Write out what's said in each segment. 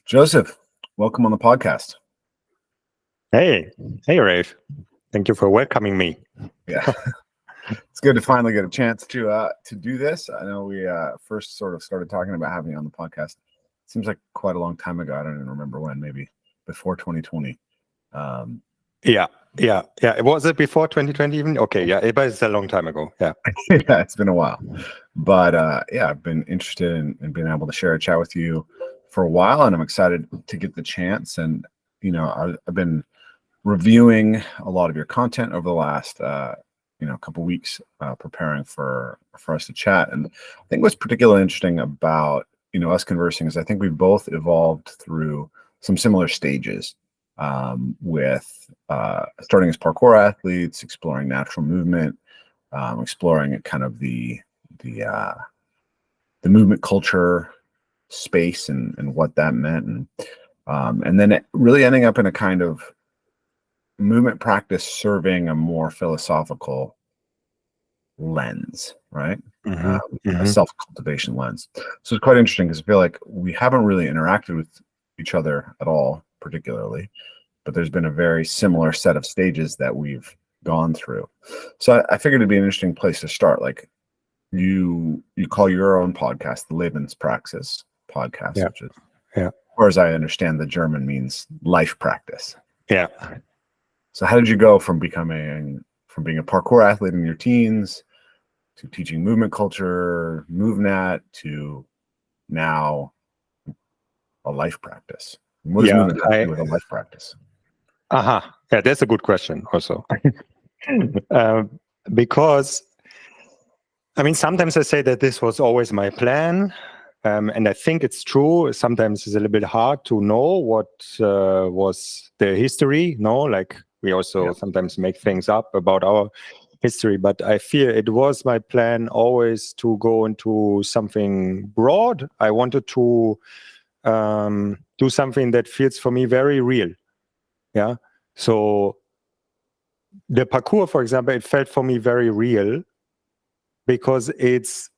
Joseph, welcome on the podcast. Hey, Rafe. Thank you for welcoming me. Yeah, it's good to finally get a chance to do this. I know we first sort of started talking about having you on the podcast. It seems like quite a long time ago. I don't even remember when. Maybe before 2020. Yeah. Was it before 2020 even? Okay, yeah, but it's a long time ago. Yeah. Yeah, it's been a while. But yeah, I've been interested in being able to share a chat with you for a while, and I'm excited to get the chance. And I've been reviewing a lot of your content over the last couple weeks, preparing for us to chat. And I think what's particularly interesting about us conversing is I think we've both evolved through some similar stages, with starting as parkour athletes, exploring natural movement, exploring kind of the movement culture space and what that meant, and then it really ending up in a kind of movement practice serving a more philosophical lens, right? A self-cultivation lens. So it's quite interesting because I feel like we haven't really interacted with each other at all, particularly, but there's been a very similar set of stages that we've gone through. So I figured it'd be an interesting place to start. Like you call your own podcast the Lebenspraxis podcast, which is, or as I understand, the German means life practice. Yeah. So how did you go from being a parkour athlete in your teens to teaching movement culture, MoveNat, to now a life practice? What does movement have to do with a life practice? Yeah, that's a good question also. Because, I mean, sometimes I say that this was always my plan. And I think it's true. Sometimes it's a little bit hard to know what was the history. Like we also sometimes make things up about our history. But I feel it was my plan always to go into something broad. I wanted to do something that feels for me very real. Yeah. So the parkour, for example, it felt for me very real because it's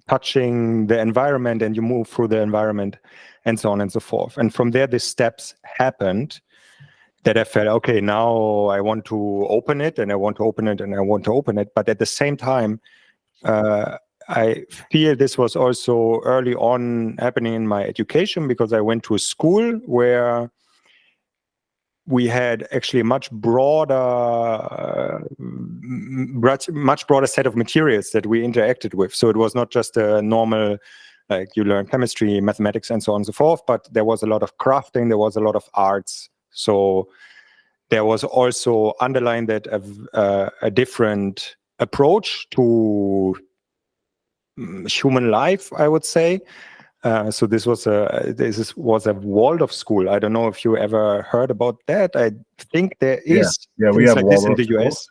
touching the environment and you move through the environment and so on and so forth. And from there, the steps happened that I felt, okay, now I want to open it and I want to open it and I want to open it. But at the same time, I feel this was also early on happening in my education because I went to a school where we had actually a much broader set of materials that we interacted with. So it was not just a normal, like you learn chemistry, mathematics, and so on and so forth, but there was a lot of crafting, there was a lot of arts. So there was also underlying that a different approach to human life, I would say. So this was a Waldorf school. I don't know if you ever heard about that. I think there is. Yeah, we have like Waldorf this in the US.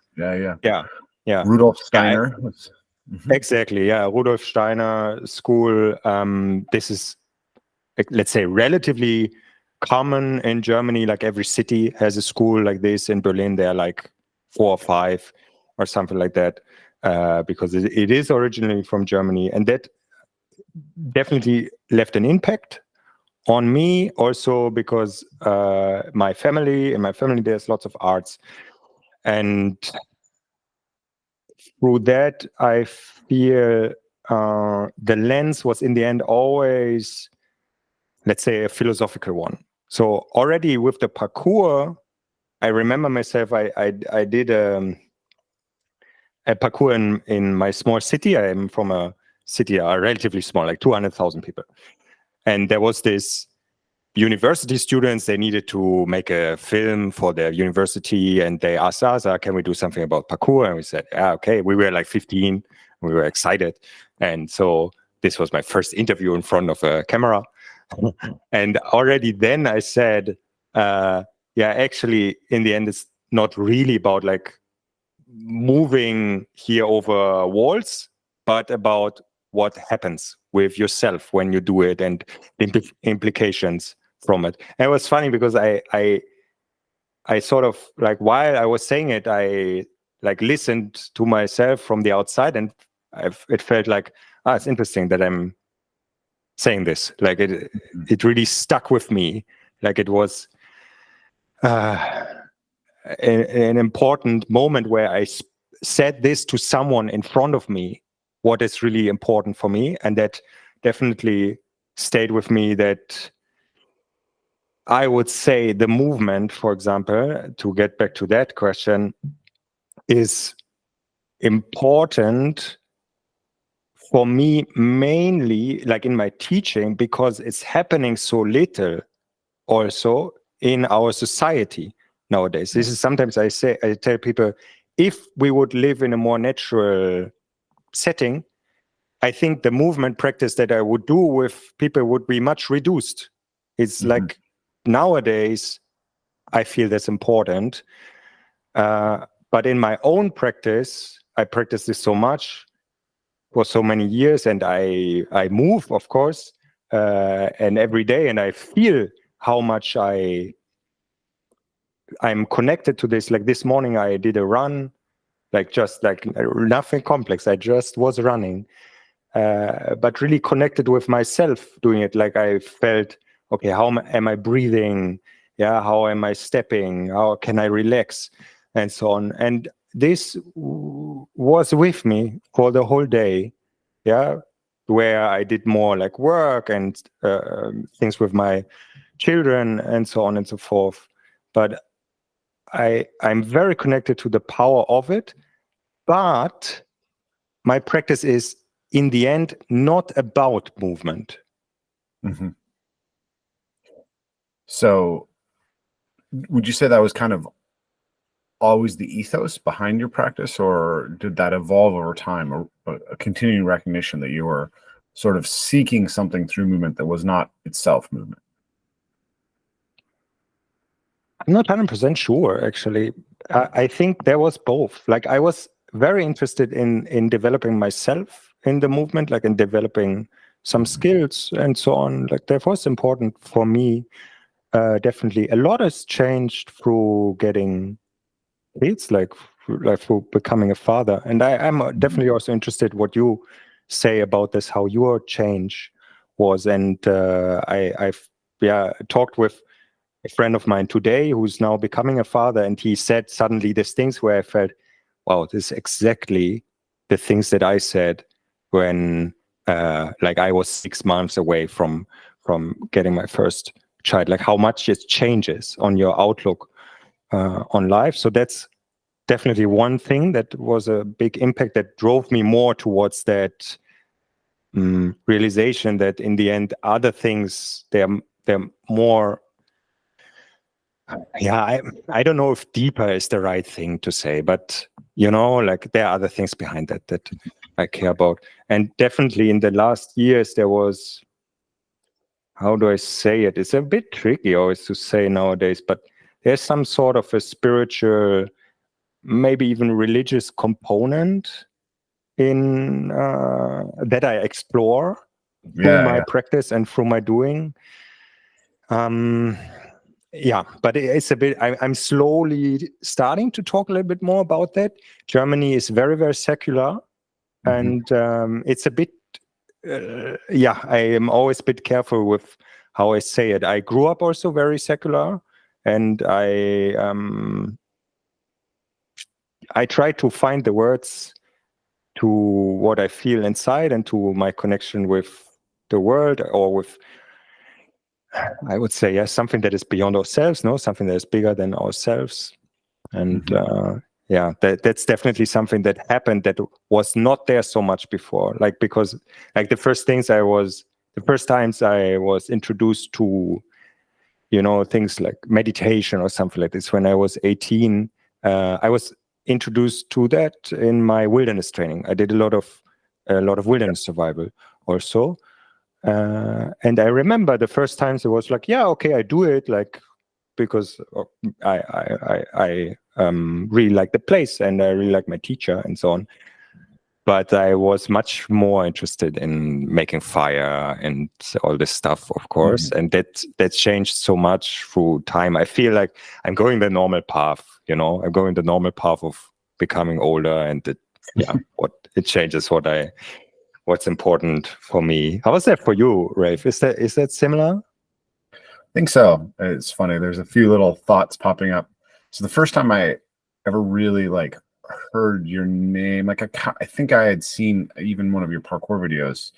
Yeah. Rudolf Steiner. Exactly. Yeah, Rudolf Steiner school. This is, let's say, relatively common in Germany. Like every city has a school like this. In Berlin, there are like 4 or 5 or something like that, because it is originally from Germany, and that definitely left an impact on me also because in my family there's lots of arts, and through that I feel the lens was in the end always, let's say, a philosophical one. So already with the parkour, I remember myself, I did a parkour in my small city. I am from a city relatively small, like 200,000 people. And there was this university students, they needed to make a film for their university, and they asked us, can we do something about parkour? And we said, yeah, okay. We were like 15, we were excited. And so this was my first interview in front of a camera. And already then I said, actually, in the end, it's not really about like moving here over walls, but about what happens with yourself when you do it and the implications from it. And it was funny because I sort of, like, while I was saying it, I like listened to myself from the outside, and it felt like, it's interesting that I'm saying this. Like it really stuck with me. Like it was an important moment where I said this to someone in front of me, what is really important for me. And that definitely stayed with me. That I would say the movement, for example, to get back to that question, is important for me mainly like in my teaching, because it's happening so little also in our society nowadays. This is sometimes I tell people, if we would live in a more natural setting, I think the movement practice that I would do with people would be much reduced. It's like nowadays I feel that's important. But in my own practice, I practice this so much for so many years, and I move, of course, and every day, and I feel how much I'm connected to this. Like this morning, I did a run, like just like nothing complex. I just was running, but really connected with myself doing it. Like I felt, okay, how am I breathing? Yeah, how am I stepping? How can I relax? And so on. And this was with me for the whole day. Yeah, where I did more like work and things with my children and so on and so forth. But I'm very connected to the power of it. But my practice is, in the end, not about movement. Mm-hmm. So would you say that was kind of always the ethos behind your practice, or did that evolve over time, or a continuing recognition that you were sort of seeking something through movement that was not itself movement? I'm not 100% sure, actually. I think there was both. Like I was very interested in developing myself in the movement, like in developing some skills and so on. Like that was important for me. Definitely. A lot has changed through getting kids, like through becoming a father. And I'm definitely also interested what you say about this, how your change was. And I've talked with a friend of mine today who's now becoming a father, and he said suddenly these things where I felt, wow, this is exactly the things that I said when like I was 6 months away from getting my first child, like how much it changes on your outlook on life. So that's definitely one thing that was a big impact that drove me more towards that realization that in the end, other things, they're more, I don't know if deeper is the right thing to say, but like there are other things behind that I care about. And definitely in the last years, there was, how do I say it? It's a bit tricky always to say nowadays, but there's some sort of a spiritual, maybe even religious component in that I explore through my practice and through my doing. But it's a bit, I'm slowly starting to talk a little bit more about that. Germany is very, very secular. And it's a bit, I am always a bit careful with how I say it. I grew up also very secular, and I try to find the words to what I feel inside and to my connection with the world, or with, I would say, something that is beyond ourselves, something that is bigger than ourselves. And that's definitely something that happened that was not there so much before. Like, because like the first times I was introduced to, things like meditation or something like this when I was 18. I was introduced to that in my wilderness training. I did a lot of wilderness survival also. And I remember the first times it was like, I do it, like, because I really like the place and I really like my teacher and so on. But I was much more interested in making fire and all this stuff, of course. And that's changed so much through time. I feel like I'm going the normal path, I'm going the normal path of becoming older, and it changes what I what's important for me. How was that for you, Rafe? Is that similar? I think so. It's funny. There's a few little thoughts popping up. So the first time I ever really like heard your name, like I think I had seen even one of your parkour videos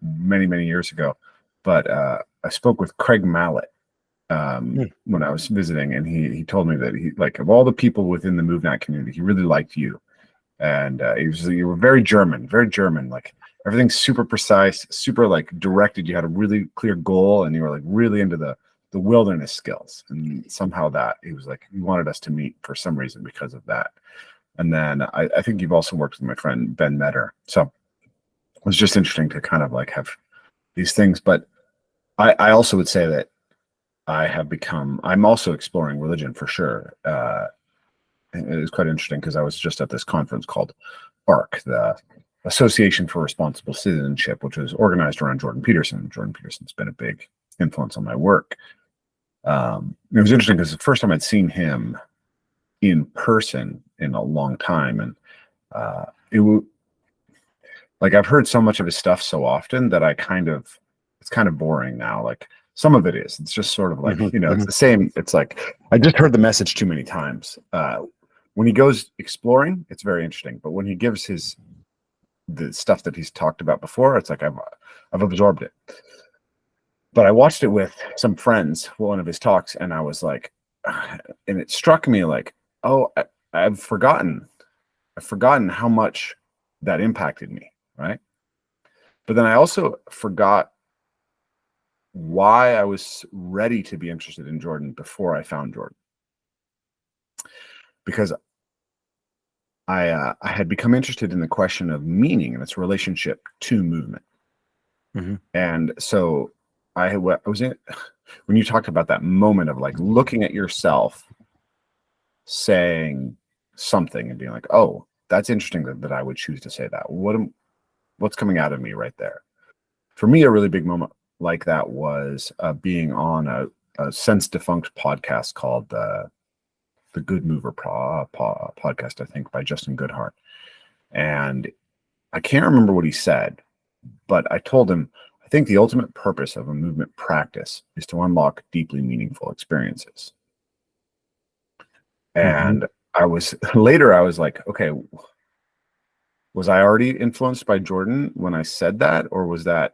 many years ago, but I spoke with Craig Mallet when I was visiting, and he told me that he, like, of all the people within the MoveNat community, he really liked you, and you were very German, like everything's super precise, super like directed. You had a really clear goal, and you were like really into the wilderness skills, and somehow that he was like, he wanted us to meet for some reason because of that. And then I think you've also worked with my friend Ben Metter, so it was just interesting to kind of like have these things. But I also would say that I'm also exploring religion for sure. It was quite interesting because I was just at this conference called ARC, the Association for Responsible Citizenship, which was organized around Jordan Peterson. Jordan Peterson's been a big influence on my work. It was interesting because the first time I'd seen him in person in a long time, and like I've heard so much of his stuff so often that it's kind of boring now. Like some of it is, it's just sort of like, it's the same. It's like, I just heard the message too many times. When he goes exploring, it's very interesting. But when he gives the stuff that he's talked about before, it's like, I've absorbed it. But I watched it with some friends, one of his talks, and I was like, and it struck me like, oh, I've forgotten how much that impacted me, right? But then I also forgot why I was ready to be interested in Jordan before I found Jordan, because I had become interested in the question of meaning and its relationship to movement. And so I was in, when you talked about that moment of like looking at yourself, saying something and being like, oh, that's interesting that I would choose to say that. What's coming out of me right there? For me, a really big moment like that was being on a since defunct podcast called the Good Mover podcast, I think, by Justin Goodhart. And I can't remember what he said, but I told him, I think the ultimate purpose of a movement practice is to unlock deeply meaningful experiences. And I was like, okay, was I already influenced by Jordan when I said that? Or was I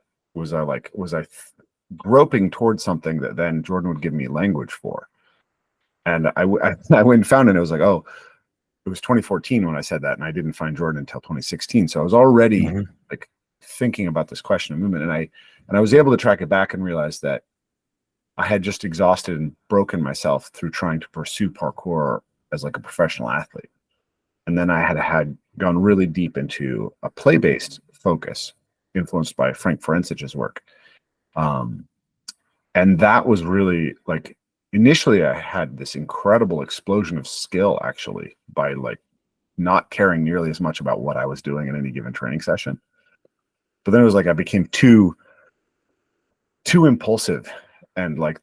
groping towards something that then Jordan would give me language for? And I went and found it. And it was like, oh, it was 2014 when I said that, and I didn't find Jordan until 2016. So I was already like thinking about this question of movement, and I was able to track it back and realize that I had just exhausted and broken myself through trying to pursue parkour as like a professional athlete. And then I had gone really deep into a play-based focus influenced by Frank Forensich's work. And that was really like, initially I had this incredible explosion of skill actually by like not caring nearly as much about what I was doing in any given training session. But then it was like I became too impulsive, and like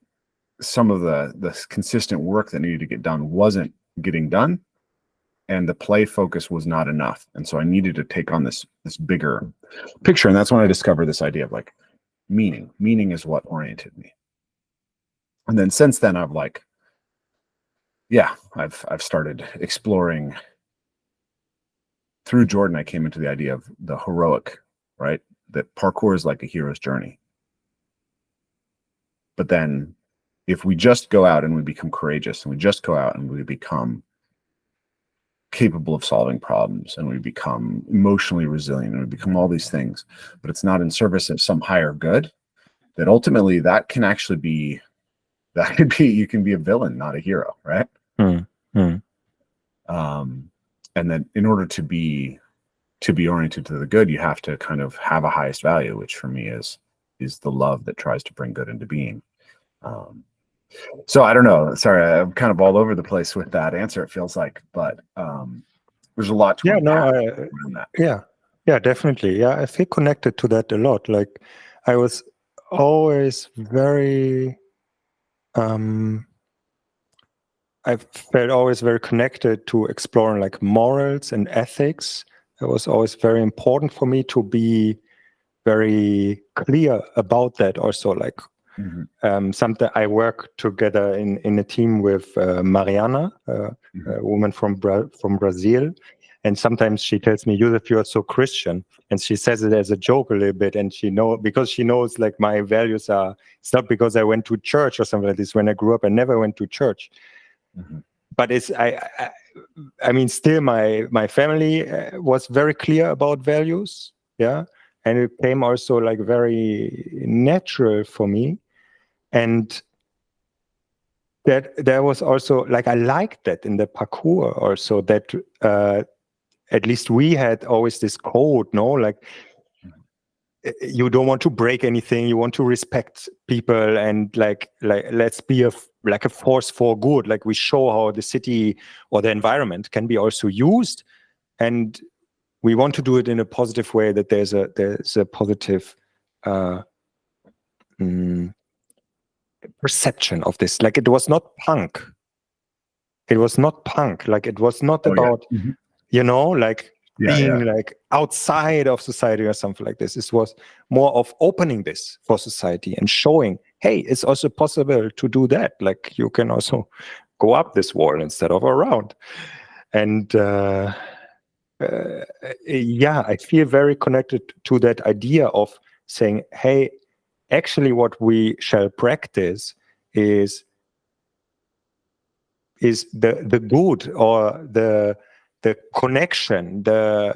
some of the consistent work that needed to get done wasn't getting done, and the play focus was not enough. And so I needed to take on this bigger picture. And that's when I discovered this idea of like meaning. Meaning is what oriented me. And then since then I've like, yeah, I've started exploring. Through Jordan, I came into the idea of the heroic, right? That parkour is like a hero's journey. But then if we just go out and we become courageous, and we just go out and we become capable of solving problems, and we become emotionally resilient, and we become all these things, but it's not in service of some higher good, that ultimately that can actually be, you can be a villain, not a hero, right? And then in order to be oriented to the good, you have to kind of have a highest value, which for me is the love that tries to bring good into being. So I don't know. Sorry, I'm kind of all over the place with that answer, it feels like, but there's a lot to that. Yeah, definitely. Yeah, I feel connected to that a lot. Like I was always very I felt always very connected to exploring like morals and ethics It was always very important for me to be very clear about that. Also, like something I work together in a team with Mariana, a woman from Brazil, and sometimes she tells me, "Joseph, you are so Christian," and she says it as a joke a little bit, and because she knows like my values are. It's not because I went to church or something like this. When I grew up, I never went to church, but it's I mean, still my family was very clear about values, yeah, and it came also like very natural for me. And that was also like, I liked that in the parkour also, that at least we had always this code, no, like you don't want to break anything, you want to respect people, and like let's be a force for good. Like we show how the city or the environment can be also used, and we want to do it in a positive way, that there's a positive perception of this. Like it was not punk. It was not punk. Like it was not about, you know, like being like outside of society or something like this. It was more of opening this for society and showing, hey, it's also possible to do that. Like you can also go up this wall instead of around. And I feel very connected to that idea of saying, hey, actually what we shall practice is the good, or the connection, the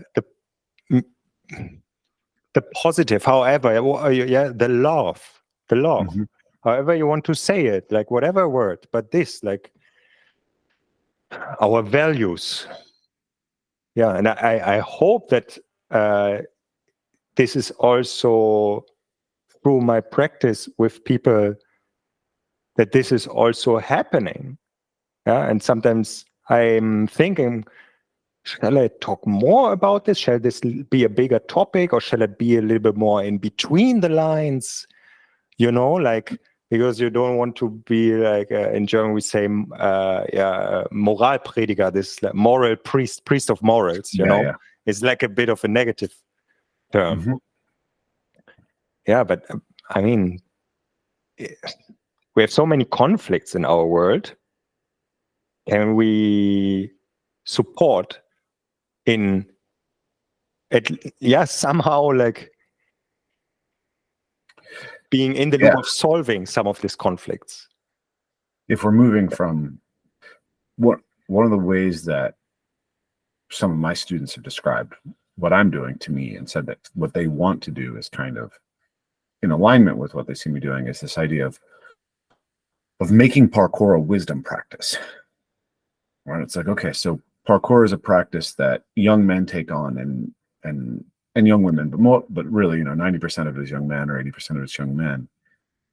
positive, however, the love, however you want to say it, like whatever word, but this, like our values. Yeah, and I hope that this is also through my practice with people, that this is also happening. Yeah, and sometimes I'm thinking, shall I talk more about this? Shall this be a bigger topic, or shall it be a little bit more in between the lines? You know, like, because you don't want to be like, in German we say, Moralprediger, this like moral priest of morals, you know? Yeah. It's like a bit of a negative term. Yeah, but I mean, we have so many conflicts in our world. Can we support in somehow like being in the loop of solving some of these conflicts? If we're moving from one of the ways that some of my students have described what I'm doing to me, and said that what they want to do is kind of in alignment with what they see me doing, is this idea of making parkour a wisdom practice. Right? It's like, okay, so parkour is a practice that young men take on, and young women, but really, 90% of it is young men, or 80% of it is young men.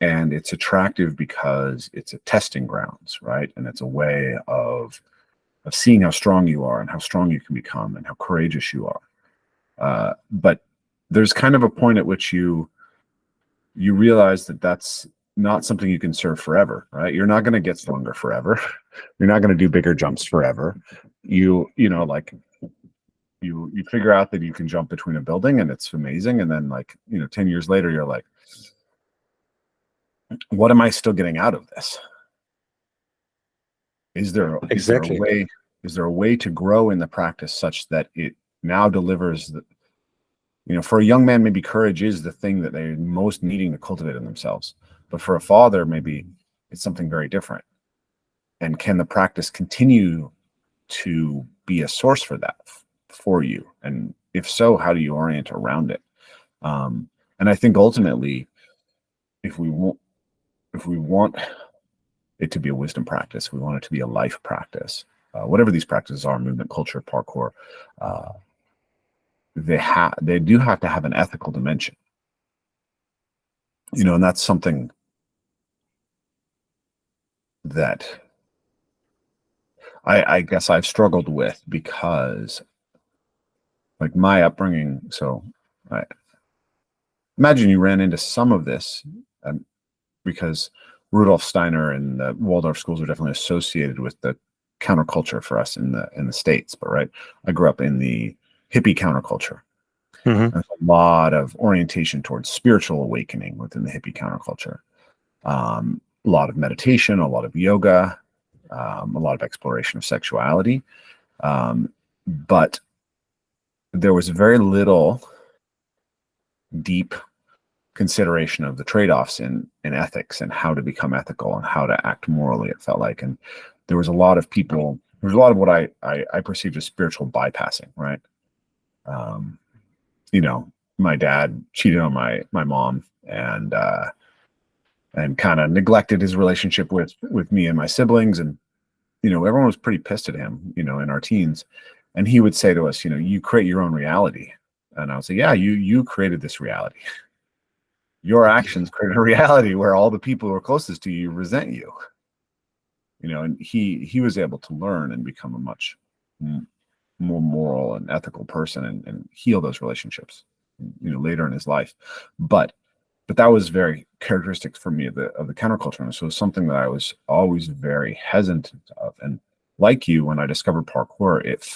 And it's attractive because it's a testing grounds, right? And it's a way of seeing how strong you are, and how strong you can become, and how courageous you are. But there's kind of a point at which you realize that that's not something you can serve forever, right? You're not going to get stronger forever. You're not going to do bigger jumps forever. You figure out that you can jump between a building, and it's amazing. And then 10 years later, you're like, what am I still getting out of this? Is there a way to grow in the practice such that it now delivers for a young man, maybe courage is the thing that they're most needing to cultivate in themselves. But for a father, maybe it's something very different. And can the practice continue to be a source for that for you? And if so, how do you orient around it? And I think ultimately, if we want it to be a wisdom practice, we want it to be a life practice. Whatever these practices are, movement, culture, parkour, they do have to have an ethical dimension. And that's something that I guess I've struggled with, because like my upbringing. So I imagine you ran into some of this, because Rudolf Steiner and the Waldorf schools are definitely associated with the counterculture for us in the States. But right, I grew up in the hippie counterculture. Mm-hmm. There's a lot of orientation towards spiritual awakening within the hippie counterculture. A lot of meditation, a lot of yoga, a lot of exploration of sexuality. But there was very little deep consideration of the trade-offs in ethics and how to become ethical and how to act morally, it felt like. And there was a lot of what I perceived as spiritual bypassing, right? My dad cheated on my mom and kind of neglected his relationship with me and my siblings. And, everyone was pretty pissed at him, in our teens. And he would say to us, you create your own reality. And I would say, yeah, you created this reality. Your actions created a reality where all the people who are closest to you resent you. And he was able to learn and become a much more moral and ethical person and heal those relationships, later in his life. But that was very characteristic for me of the counterculture. And so it was something that I was always very hesitant of. And like you, when I discovered parkour, it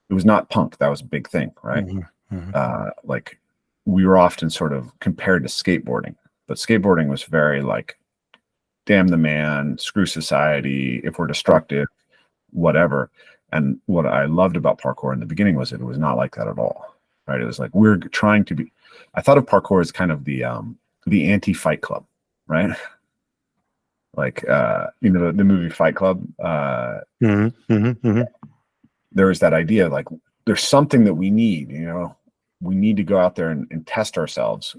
was not punk. That was a big thing, right? Mm-hmm. Like we were often sort of compared to skateboarding, but skateboarding was very like, damn the man, screw society, if we're destructive, whatever. And what I loved about parkour in the beginning was it was not like that at all, right? It was like, we're trying to be, I thought of parkour as kind of the anti-Fight Club, right? Like, the movie Fight Club, there was that idea, like, there's something that we need, we need to go out there and test ourselves.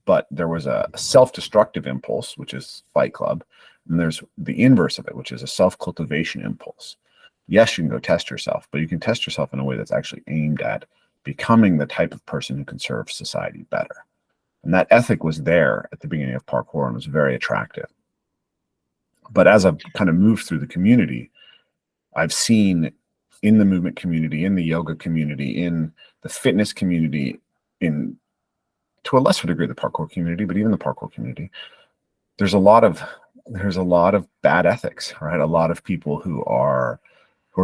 But there was a self-destructive impulse, which is Fight Club. And there's the inverse of it, which is a self-cultivation impulse. Yes, you can go test yourself, but you can test yourself in a way that's actually aimed at becoming the type of person who can serve society better. And that ethic was there at the beginning of parkour and was very attractive. But as I've kind of moved through the community, I've seen in the movement community, in the yoga community, in the fitness community, to a lesser degree the parkour community, but even the parkour community, there's a lot of bad ethics, right? A lot of people who are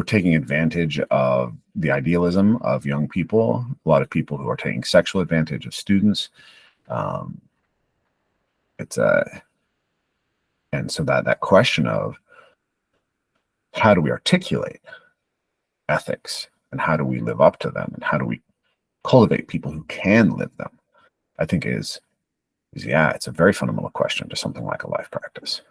taking advantage of the idealism of young people, a lot of people who are taking sexual advantage of students. And so that question of how do we articulate ethics and how do we live up to them and how do we cultivate people who can live them, I think is it's a very fundamental question to something like a life practice.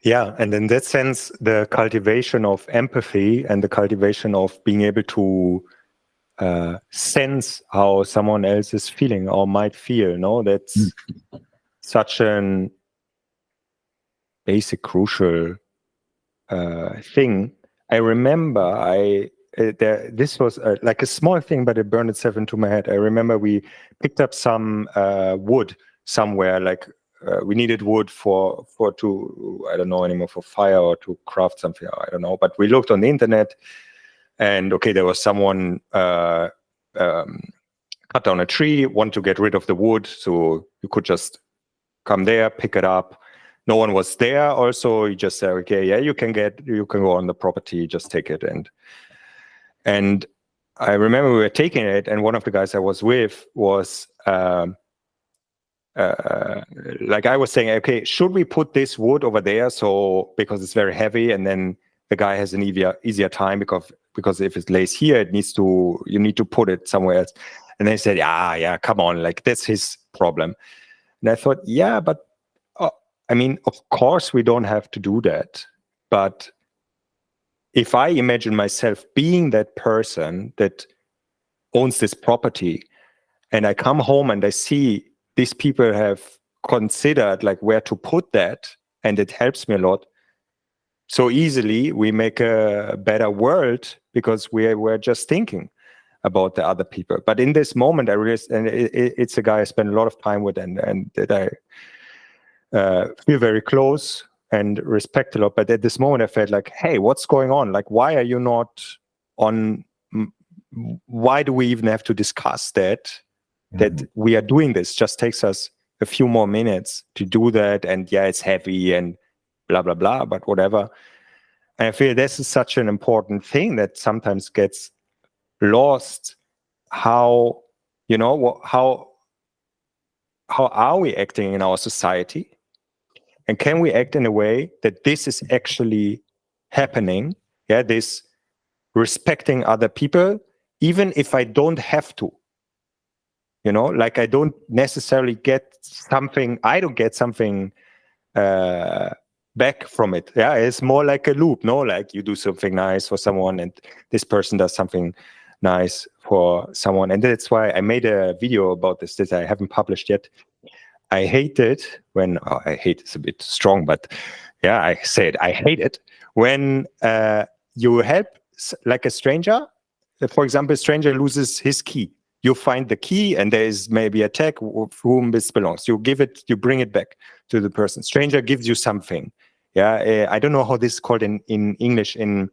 Yeah, and in that sense, the cultivation of empathy and the cultivation of being able to sense how someone else is feeling or might feel, that's such an basic, crucial thing. I remember this was like a small thing, but it burned itself into my head. I remember we picked up some wood somewhere, like we needed wood for I don't know anymore, for fire or to craft something, I don't know. But we looked on the internet and okay, there was someone cut down a tree, want to get rid of the wood. So you could just come there, pick it up. No one was there. Also, you just say, okay, yeah, you can go on the property, just take it. And I remember we were taking it, and one of the guys I was with was like I was saying, okay, should we put this wood over there? So because it's very heavy, and then the guy has an easier time because if it lays here, you need to put it somewhere else. And they said, yeah, come on, like that's his problem. And I thought, yeah, but I mean, of course we don't have to do that, but if I imagine myself being that person that owns this property and I come home and I see these people have considered like where to put that, and it helps me a lot. So easily we make a better world because we're just thinking about the other people. But in this moment, I realized, and it's a guy I spend a lot of time with and that I feel very close and respect a lot. But at this moment, I felt like, hey, what's going on? Like, why are you not on? Why do we even have to discuss that? That we are doing this just takes us a few more minutes to do that. And yeah, it's heavy and blah, blah, blah, but whatever. And I feel this is such an important thing that sometimes gets lost. How, how are we acting in our society? And can we act in a way that this is actually happening? Yeah, this respecting other people, even if I don't have to. Like I don't necessarily get something, back from it. Yeah, it's more like a loop, no? Like you do something nice for someone and this person does something nice for someone. And that's why I made a video about this that I haven't published yet. I hate it when, I hate it's a bit strong, but yeah, I said I hate it when you help like a stranger. For example, a stranger loses his key. You find the key and there is maybe a tag of whom this belongs. You give it, you bring it back to the person. Stranger gives you something. Yeah, I don't know how this is called in English. In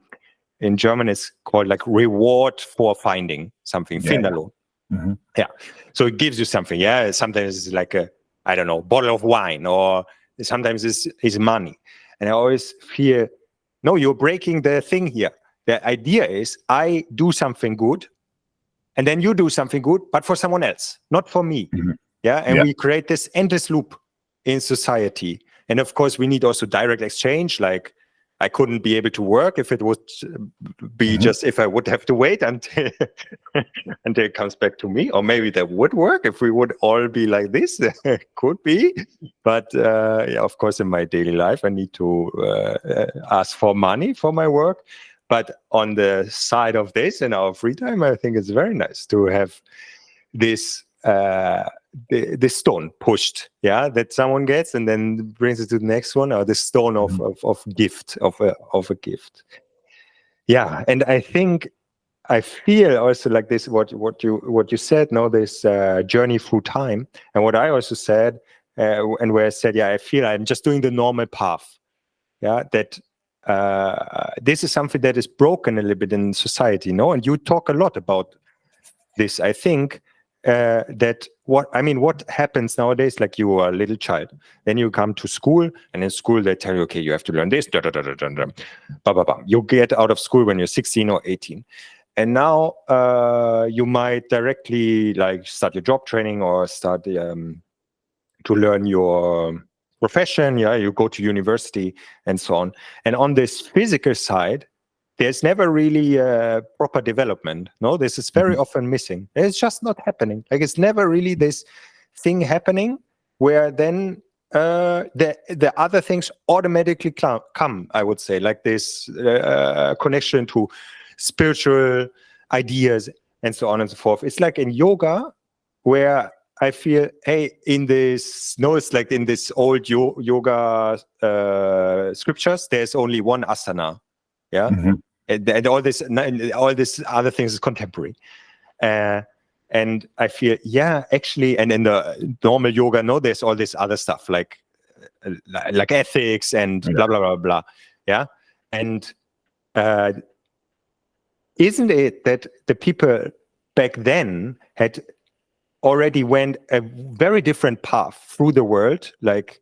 German, it's called like reward for finding something. Yeah. Finderlohn. Mm-hmm. Yeah. So it gives you something. Yeah. Sometimes it's like a, I don't know, bottle of wine, or sometimes it's money. And I always fear, no, you're breaking the thing here. The idea is I do something good, and then you do something good, but for someone else, not for me. Mm-hmm. Yeah. And we create this endless loop in society. And of course, we need also direct exchange. Like I couldn't be able to work if it would be just if I would have to wait until it comes back to me. Or maybe that would work if we would all be like this. Could be. But of course, in my daily life, I need to ask for money for my work. But on the side of this, in our free time, I think it's very nice to have this the stone pushed, that someone gets and then brings it to the next one, or the stone of gift of a gift. Yeah, and I feel also like this what you said, this journey through time, and what I also said, and where I said, I feel I'm just doing the normal path. That this is something that is broken a little bit in society, and you talk a lot about this. I think that what happens nowadays, like you are a little child, then you come to school, and in school they tell you, okay, you have to learn this, you get out of school when you're 16 or 18, and now you might directly like start your job training or start to learn your profession. You go to university and so on. And on this physical side, there's never really a proper development. No, this is very often missing. It's just not happening. Like it's never really this thing happening where then the other things automatically come, I would say, like this connection to spiritual ideas and so on and so forth. It's like in yoga where I feel, it's like in this old yoga scriptures, there's only one asana. Yeah. Mm-hmm. And all this other things is contemporary. And I feel, actually, and in the normal yoga, there's all this other stuff like ethics and blah, blah, blah, blah. Yeah. And isn't it that the people back then had already went a very different path through the world, like,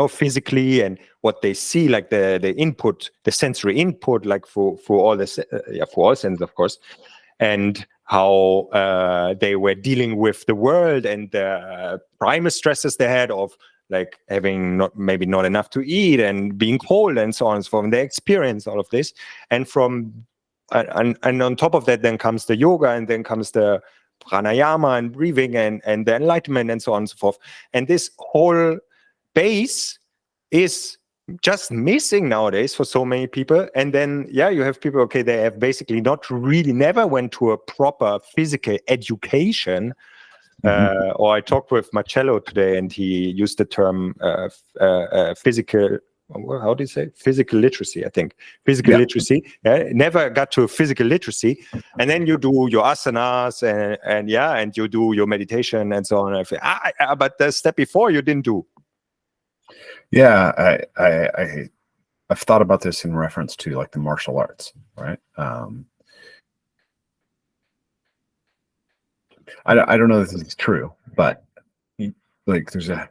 physically, and what they see, like the input, the sensory input, like for all this, for all senses, of course, and how they were dealing with the world and the primal stresses they had of like having not enough to eat and being cold and so on and so forth. And they experience all of this, and and on top of that, then comes the yoga, and then comes the pranayama and breathing and the enlightenment and so on and so forth. And this whole base is just missing nowadays for so many people. And then you have people, okay, they have basically never went to a proper physical education. Or I talked with Marcello today, and he used the term physical, how do you say, physical literacy, I think. Physical literacy. Never got to physical literacy. And then you do your asanas and you do your meditation and so on. But the step before you didn't do. Yeah, I've thought about this in reference to like the martial arts, right? I don't know if this is true, but like there's a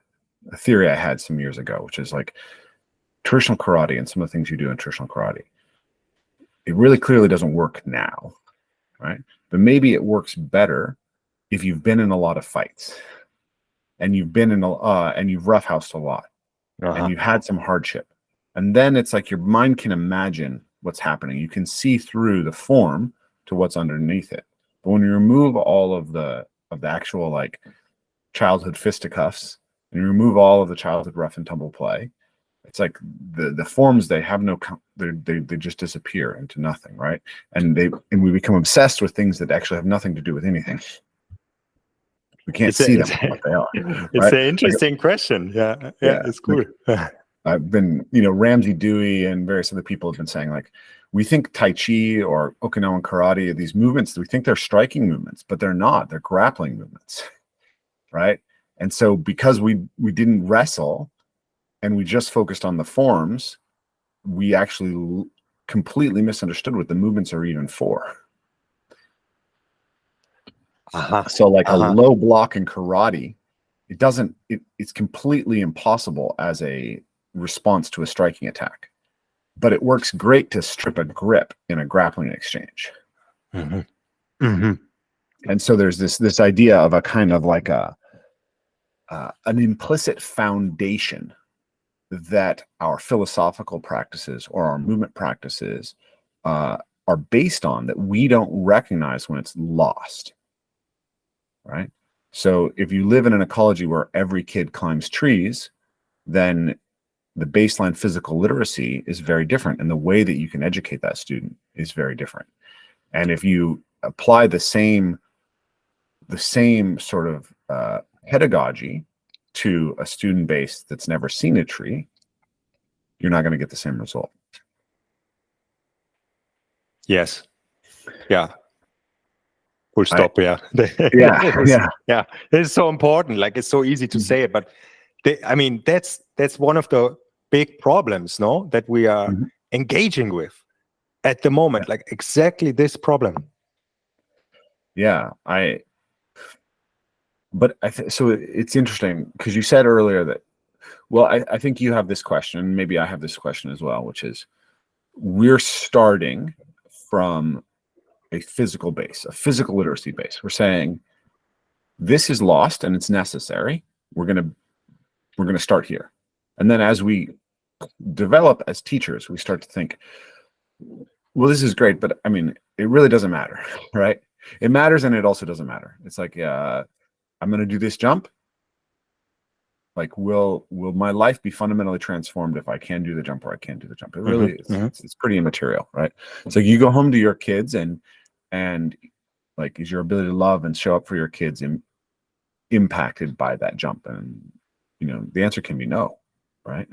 theory I had some years ago, which is like traditional karate and some of the things you do in traditional karate. it really clearly doesn't work now, right? But maybe it works better if you've been in a lot of fights and you've been in and you've roughhoused a lot and you've had some hardship. And then it's like your mind can imagine what's happening. You can see through the form to what's underneath it. But when you remove all of the actual like childhood fisticuffs and you remove all of the childhood rough and tumble play, it's like the forms, they have no, they just disappear into nothing, right? And we become obsessed with things that actually have nothing to do with anything. We can't see them for what they are. It's right? an interesting question. Yeah, it's cool. I've been, Ramsey Dewey and various other people have been saying, like, we think Tai Chi or Okinawan karate, these movements, we think they're striking movements, but they're not. They're grappling movements, right? And so because we didn't wrestle and we just focused on the forms, we actually completely misunderstood what the movements are even for. So like a low block in karate, it's completely impossible as a response to a striking attack, but it works great to strip a grip in a grappling exchange. And so there's this idea of a kind of like an implicit foundation that our philosophical practices or our movement practices are based on, that we don't recognize when it's lost, right? So if you live in an ecology where every kid climbs trees, then the baseline physical literacy is very different, and the way that you can educate that student is very different. And if you apply the same sort of pedagogy to a student base that's never seen a tree, you're not going to get the same result. Yes. Yeah. Full stop. Yeah. Yeah. It's so important. Like, it's so easy to say it, but that's one of the big problems, no, that we are engaging with at the moment. Like exactly this problem. Yeah. So it's interesting because you said earlier that, well, I think you have this question, maybe I have this question as well, which is, we're starting from a physical base, a physical literacy base. We're saying this is lost and it's necessary. We're going to start here. And then as we develop as teachers, we start to think, well, this is great, but I mean, it really doesn't matter, right? It matters and it also doesn't matter. It's like, I'm going to do this jump. Like, will my life be fundamentally transformed if I can do the jump or I can't do the jump? It really is. It's pretty immaterial, right? So you go home to your kids and like, is your ability to love and show up for your kids impacted by that jump? And the answer can be no, right?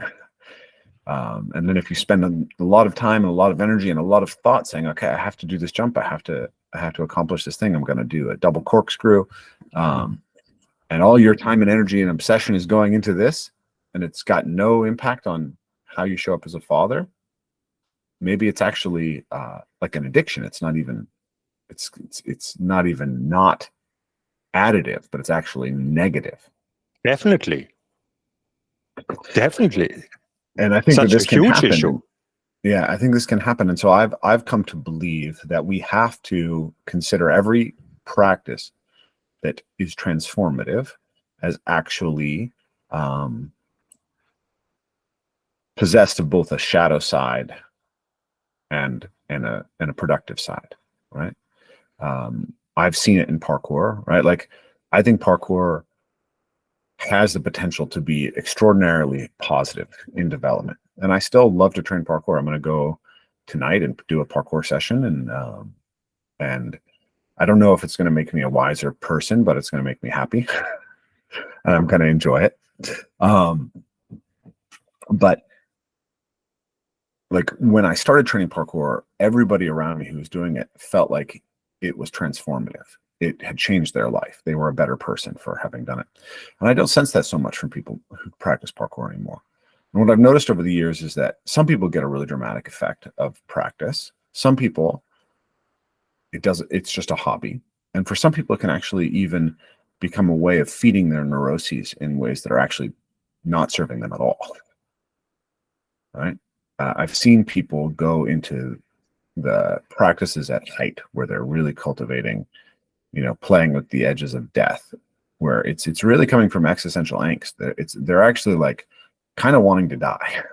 And then if you spend a lot of time and a lot of energy and a lot of thought saying, okay, I have to do this jump, I have to accomplish this thing, I'm going to do a double corkscrew, and all your time and energy and obsession is going into this, and it's got no impact on how you show up as a father, maybe it's actually like an addiction. It's not even not additive, but it's actually negative. Definitely. And I think that this can happen. Issue. Yeah, I think this can happen. And so I've come to believe that we have to consider every practice that is transformative as actually possessed of both a shadow side and a productive side, right? I've seen it in parkour, right? Like, I think parkour has the potential to be extraordinarily positive in development. And I still love to train parkour. I'm going to go tonight and do a parkour session. And I don't know if it's going to make me a wiser person, but it's going to make me happy. And I'm going to enjoy it. But like, when I started training parkour, everybody around me who was doing it felt like it was transformative. It had changed their life. They were a better person for having done it. And I don't sense that so much from people who practice parkour anymore. And what I've noticed over the years is that some people get a really dramatic effect of practice. Some people, it's just a hobby. And for some people, it can actually even become a way of feeding their neuroses in ways that are actually not serving them at all. Right? I've seen people go into the practices at height where they're really cultivating, playing with the edges of death, where it's really coming from existential angst. They're actually like kind of wanting to die.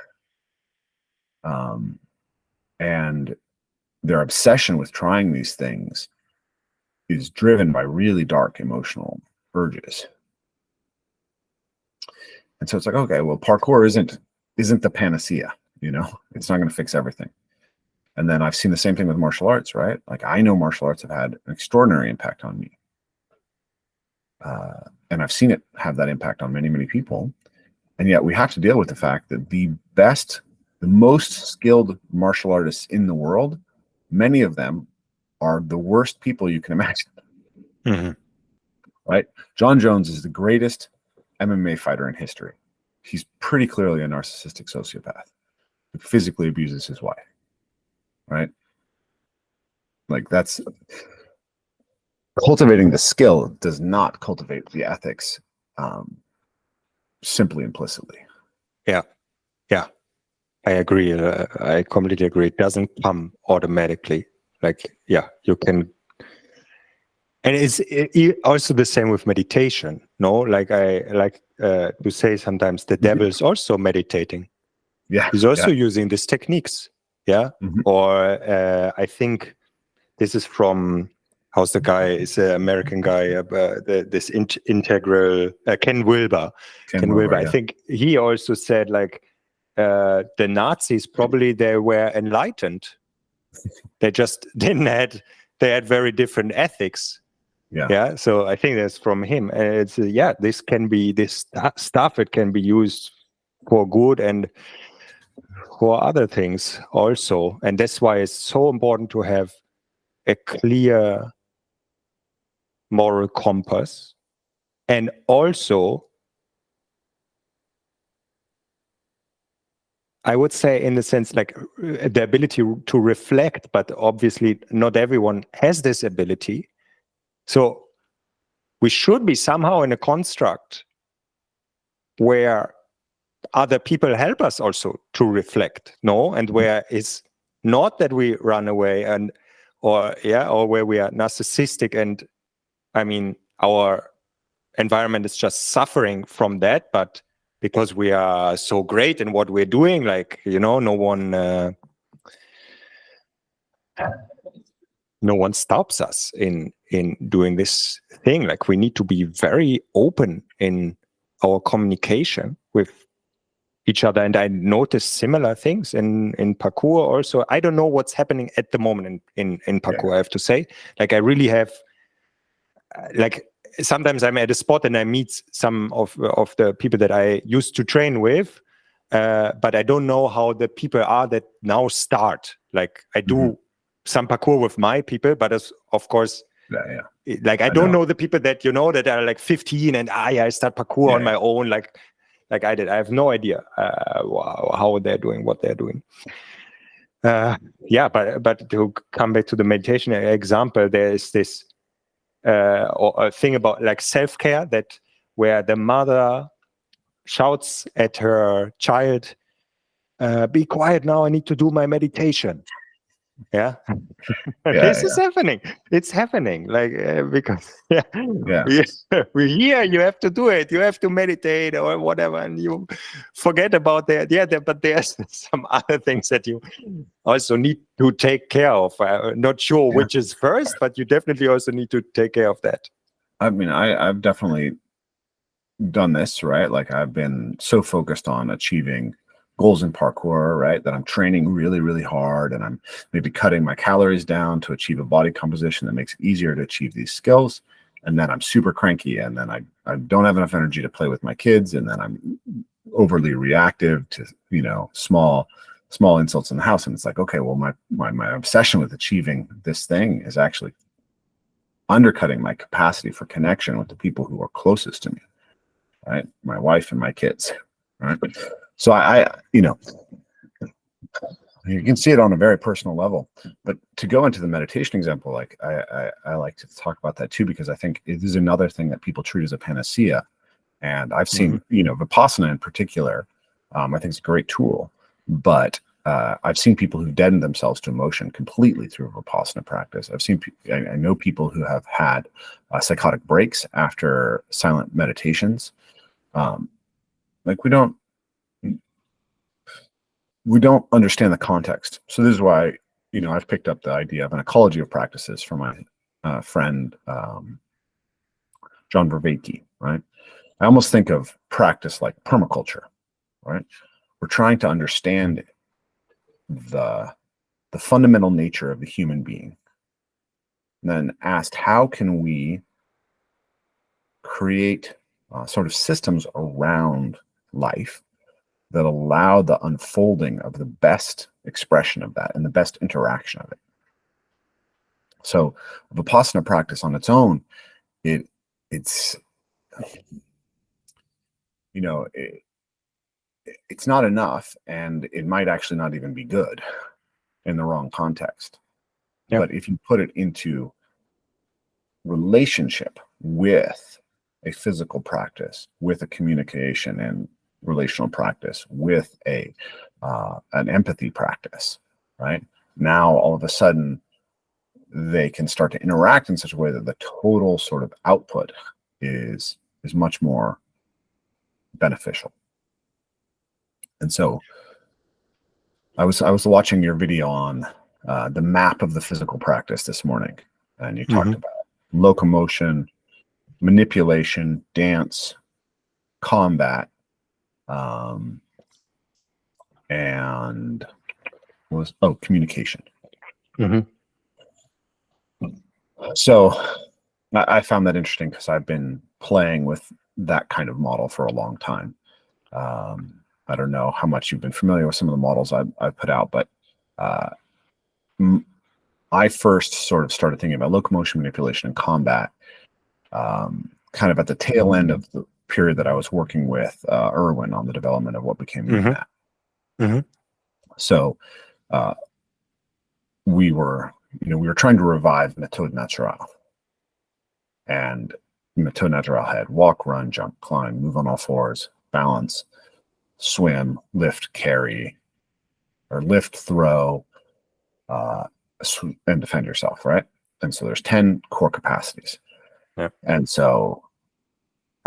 And their obsession with trying these things is driven by really dark emotional urges. And so it's like, okay, well, parkour isn't the panacea, it's not going to fix everything. And then I've seen the same thing with martial arts, right? Like I know martial arts have had an extraordinary impact on me. And I've seen it have that impact on many, many people. And yet we have to deal with the fact that the most skilled martial artists in the world, many of them are the worst people you can imagine. Mm-hmm. Right? John Jones is the greatest MMA fighter in history. He's pretty clearly a narcissistic sociopath who physically abuses his wife. Right? Like that's cultivating the skill does not cultivate the ethics simply implicitly. Yeah. I agree. I completely agree. It doesn't come automatically. Like, you can. And it's also the same with meditation. No, like I like to say sometimes the devil is also meditating. Yeah. He's also using these techniques. Yeah. Mm-hmm. Or I think this is from, how's the guy? It's an American guy, this integral, Ken Wilber. Ken Wilber. Yeah. I think he also said like, the Nazis probably they were enlightened. They just they had very different ethics. Yeah. So I think that's from him. And it's this can be this stuff. It can be used for good and for other things also. And that's why it's so important to have a clear moral compass, and also I would say in the sense like the ability to reflect, but obviously not everyone has this ability. So we should be somehow in a construct where other people help us also to reflect, and where it's not that we run away or where we are narcissistic and I mean our environment is just suffering from that, but because we are so great in what we're doing, like, no one stops us in doing this thing. Like we need to be very open in our communication with each other. And I noticed similar things in parkour also. I don't know what's happening at the moment in parkour, I have to say. Like I really have, like, sometimes I'm at a spot and I meet some of the people that I used to train with, but I don't know how the people are that now start. Like I do some parkour with my people, but of course, like I don't know the people that that are like 15 and I start parkour on my own, like I did. I have no idea how they're doing, what they're doing. But to come back to the meditation example, there is this or a thing about like self-care where the mother shouts at her child, be quiet now, I need to do my meditation. This is happening. It's happening, like because we're here, you have to do it, you have to meditate or whatever, and you forget about that. But there's some other things that you also need to take care of. Not sure which is first, but you definitely also need to take care of that. I mean, I've definitely done this, right? Like I've been so focused on achieving goals in parkour, right, that I'm training really, really hard, and I'm maybe cutting my calories down to achieve a body composition that makes it easier to achieve these skills. And then I'm super cranky, and then I don't have enough energy to play with my kids, and then I'm overly reactive to small insults in the house. And it's like, okay, well, my obsession with achieving this thing is actually undercutting my capacity for connection with the people who are closest to me, right? My wife and my kids, right? So you can see it on a very personal level. But to go into the meditation example, like I like to talk about that too, because I think it is another thing that people treat as a panacea. And I've seen, Vipassana in particular, I think it's a great tool, but I've seen people who deaden themselves to emotion completely through Vipassana practice. I know people who have had psychotic breaks after silent meditations. Like we don't understand the context. So this is why, I've picked up the idea of an ecology of practices from my friend John Vervaeke, right? I almost think of practice like permaculture, right? We're trying to understand the fundamental nature of the human being, and then asked, how can we create sort of systems around life that allow the unfolding of the best expression of that and the best interaction of it. So Vipassana practice on its own, it's it's not enough, and it might actually not even be good in the wrong context. Yep. But if you put it into relationship with a physical practice, with a communication and relational practice, with an empathy practice, right? Now all of a sudden they can start to interact in such a way that the total sort of output is much more beneficial. And so I was watching your video on the map of the physical practice this morning, and you talked about locomotion, manipulation, dance, combat, and communication. So I found that interesting because I've been playing with that kind of model for a long time. I don't know how much you've been familiar with some of the models I've put out, but I first sort of started thinking about locomotion, manipulation, and combat kind of at the tail end of the period that I was working with Erwin on the development of what became EMP. So we were trying to revive Méthode Naturelle. And Méthode Naturelle had walk, run, jump, climb, move on all fours, balance, swim, lift, carry, or lift, throw, and defend yourself, right? And so there's 10 core capacities. Yep. And so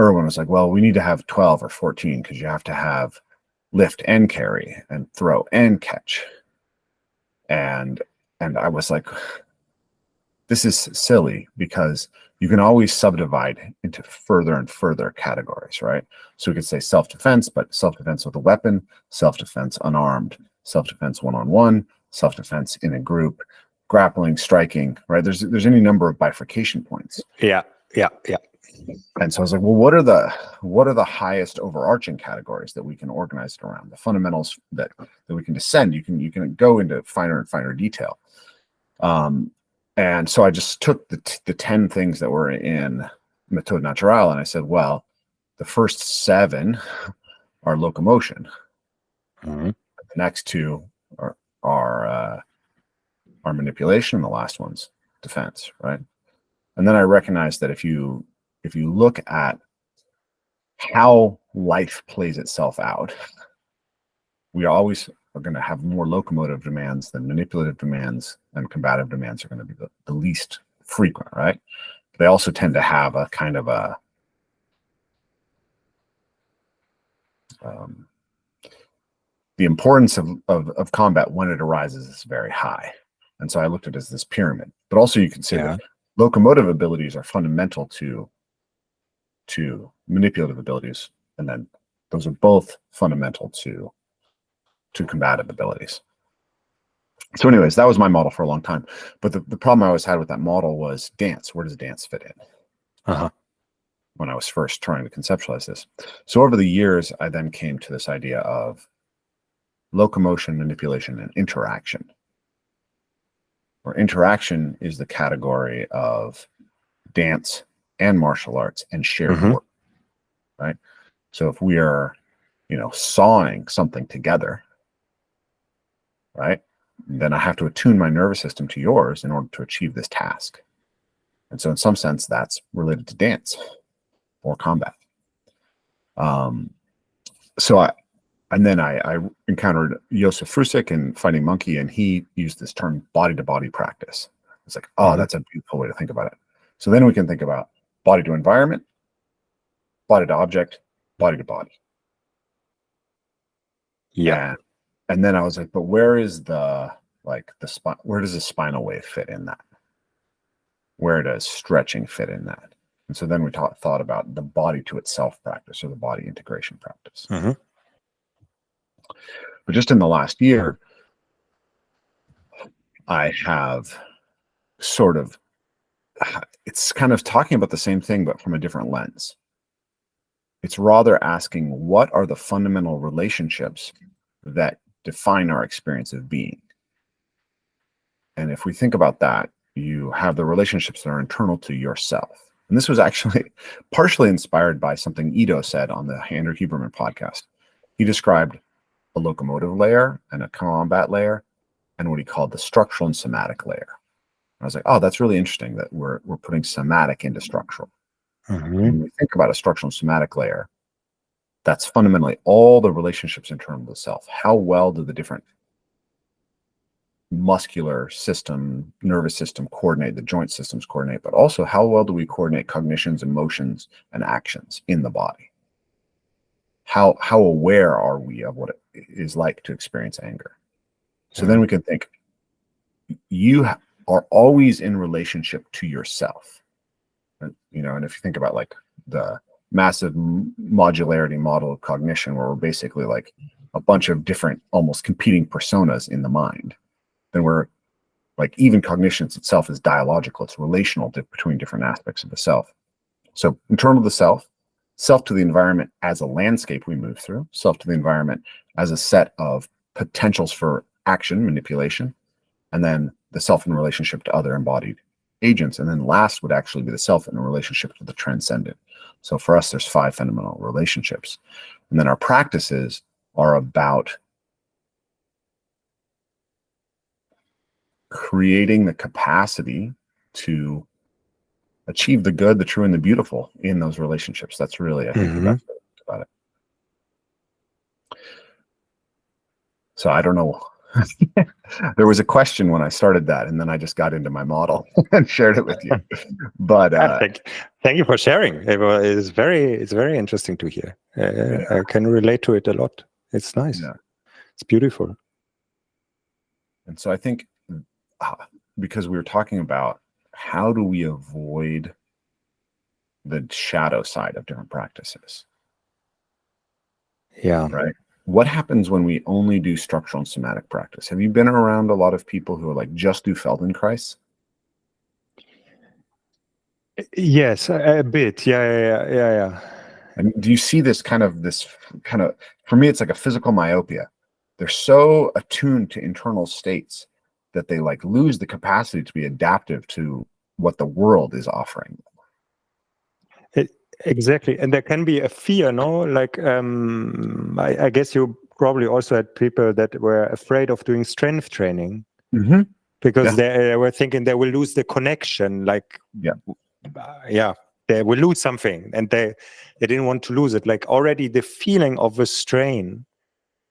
Erwin was like, well, we need to have 12 or 14 because you have to have lift and carry and throw and catch. And I was like, this is silly because you can always subdivide into further and further categories, right? So we could say self-defense, but self-defense with a weapon, self-defense unarmed, self-defense one-on-one, self-defense in a group, grappling, striking, right? There's any number of bifurcation points. Yeah. And so I was like, well, what are the highest overarching categories that we can organize it around? The fundamentals that we can descend. You can go into finer and finer detail. And so I just took the 10 things that were in Méthode Naturelle, and I said, well, the first 7 are locomotion. The next 2 are manipulation, and the last one's defense, right? And then I recognized that if you look at how life plays itself out, we always are going to have more locomotive demands than manipulative demands, and combative demands are going to be the least frequent, right? They also tend to have a kind of the importance of combat when it arises is very high. And so I looked at it as this pyramid. But also you can say that locomotive abilities are fundamental to manipulative abilities, and then those are both fundamental to combative abilities. So anyways, that was my model for a long time. But the problem I always had with that model was dance. Where does dance fit in? When I was first trying to conceptualize this. So over the years, I then came to this idea of locomotion, manipulation, and interaction. Where interaction is the category of dance and martial arts and shared work, right? So if we are, sawing something together, right, then I have to attune my nervous system to yours in order to achieve this task. And so in some sense, that's related to dance or combat. So And then I encountered Joseph Frusik in Fighting Monkey, and he used this term body-to-body practice. It's like, oh, that's a beautiful way to think about it. So then we can think about body to environment, body to object, body to body. Yeah. And then I was like, but where is the spine? Where does the spinal wave fit in that? Where does stretching fit in that? And so then we thought about the body to itself practice, or the body integration practice. But just in the last year, I have sort of, it's kind of talking about the same thing, but from a different lens. It's rather asking, what are the fundamental relationships that define our experience of being? And if we think about that, you have the relationships that are internal to yourself. And this was actually partially inspired by something Ido said on the Andrew Huberman podcast. He described a locomotive layer and a combat layer, and what he called the structural and somatic layer. I was like, oh, that's really interesting that we're putting somatic into structural. When we think about a structural and somatic layer, that's fundamentally all the relationships internal to the self. How well do the different muscular system, nervous system coordinate, the joint systems coordinate, but also how well do we coordinate cognitions, emotions, and actions in the body? How aware are we of what it is like to experience anger? So then we can think, you are always in relationship to yourself. And if you think about like the massive modularity model of cognition, where we're basically like a bunch of different, almost competing personas in the mind, then we're like, even cognition itself is dialogical. It's relational between different aspects of the self. So internal to the self to the environment as a landscape we move through, self to the environment as a set of potentials for action, manipulation, and then the self in relationship to other embodied agents. And then last would actually be the self in a relationship to the transcendent. So for us, there's 5 fundamental relationships. And then our practices are about creating the capacity to achieve the good, the true, and the beautiful in those relationships. That's really, I think, the best way to think about it. So I don't know. There was a question when I started that, and then I just got into my model and shared it with you. But thank you for sharing. It's very interesting to hear. I can relate to it a lot. It's nice. Yeah. It's beautiful. And so I think, because we were talking about how do we avoid the shadow side of different practices? Yeah. Right. What happens when we only do structural and somatic practice? Have you been around a lot of people who are like, just do Feldenkrais? Yes, a bit. Yeah. And do you see this kind of, for me, it's like a physical myopia. They're so attuned to internal states that they like lose the capacity to be adaptive to what the world is offering. Exactly. And there can be a fear, no? Like, I guess you probably also had people that were afraid of doing strength training because they were thinking they will lose the connection. Like, they will lose something, and they didn't want to lose it. Like, already the feeling of a strain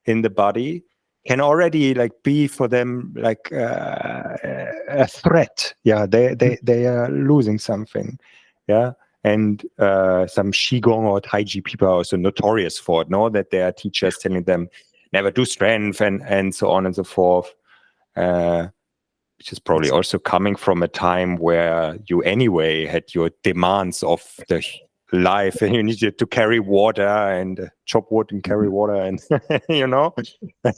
in the body can already like be for them like a threat. Yeah, they are losing something. Yeah. And some Qigong or Tai Chi people are also notorious for it, no? That their teachers telling them never do strength and so on and so forth, which is probably also coming from a time where you anyway had your demands of the life, and you needed to carry water and chop wood and carry water, and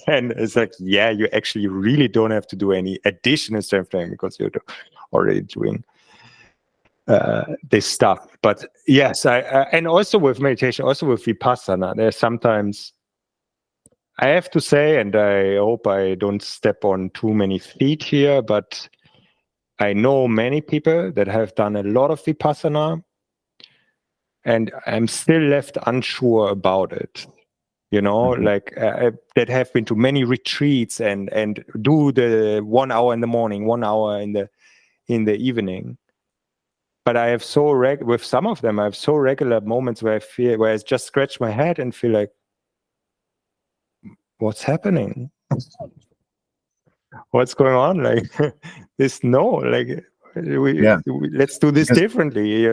and it's like, yeah, you actually really don't have to do any additional strength training because you're already doing this stuff. But yes, I and also with meditation, also with Vipassana, there's sometimes, I have to say, and I hope I don't step on too many feet here, but I know many people that have done a lot of Vipassana, and I'm still left unsure about it. Like that have been to many retreats and do the 1 hour in the morning, 1 hour in the evening. But I have with some of them, I have so regular moments where I just scratch my head and feel like, what's happening? What's going on? Like let's do this differently,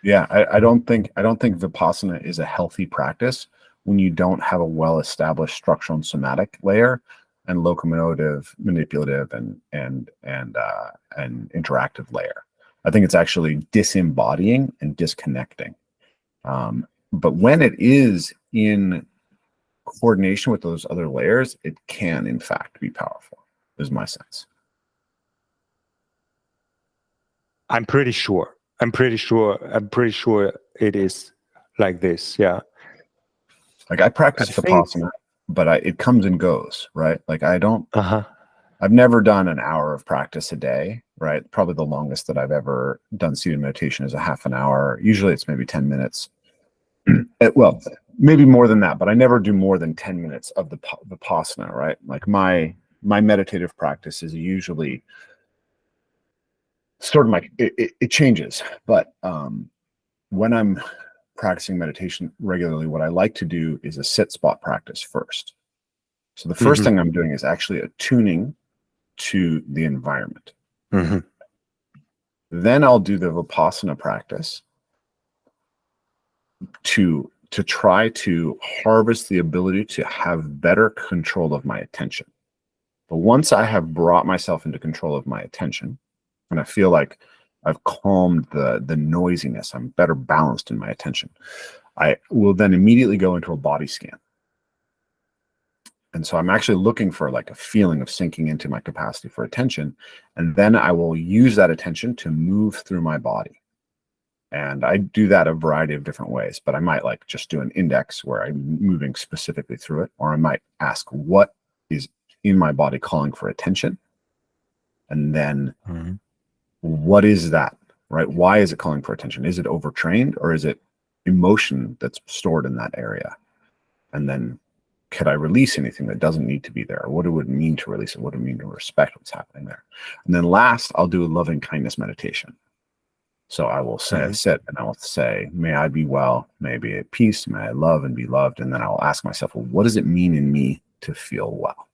Yeah, I don't think Vipassana is a healthy practice when you don't have a well-established structural and somatic layer and locomotive, manipulative, and interactive layer. I think it's actually disembodying and disconnecting. But when it is in coordination with those other layers, it can, in fact, be powerful, is my sense. I'm pretty sure it is like this. Yeah. Like I practice Vipassana, but it comes and goes, right? Like I don't, I've never done an hour of practice a day, right? Probably the longest that I've ever done seated meditation is a half an hour. Usually it's maybe 10 minutes. Well, maybe more than that, but I never do more than 10 minutes of the Vipassana, right? Like my meditative practice is usually sort of like, it changes, but when I'm practicing meditation regularly, what I like to do is a sit spot practice first. So the first thing I'm doing is actually attuning to the environment. Then I'll do the Vipassana practice to try to harvest the ability to have better control of my attention. But once I have brought myself into control of my attention, and I feel like I've calmed the noisiness, I'm better balanced in my attention, I will then immediately go into a body scan. And so I'm actually looking for like a feeling of sinking into my capacity for attention. And then I will use that attention to move through my body. And I do that a variety of different ways, but I might like just do an index where I'm moving specifically through it, or I might ask what is in my body calling for attention. And then what is that, right? Why is it calling for attention? Is it overtrained, or is it emotion that's stored in that area? And then could I release anything that doesn't need to be there? What it would mean to release it? What it would mean to respect what's happening there? And then last, I'll do a loving kindness meditation. So I will say, sit, and I will say, may I be well, may I be at peace, may I love and be loved. And then I'll ask myself, well, what does it mean in me to feel well?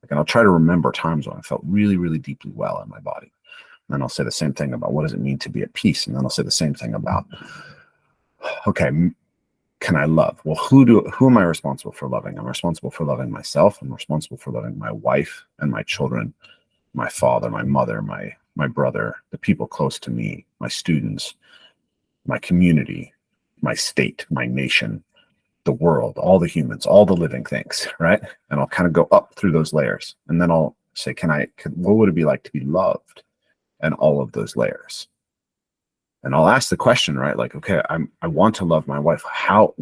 And I'll try to remember times when I felt really, really deeply well in my body. And then I'll say the same thing about what does it mean to be at peace? And then I'll say the same thing about, okay, can I love? Well, who am I responsible for loving? I'm responsible for loving myself. I'm responsible for loving my wife and my children, my father, my mother, my brother, the people close to me, my students, my community, my state, my nation, the world, all the humans, all the living things, right? And I'll kind of go up through those layers. And then I'll say, what would it be like to be loved? And all of those layers. And I'll ask the question, right? Like, okay, I want to love my wife. How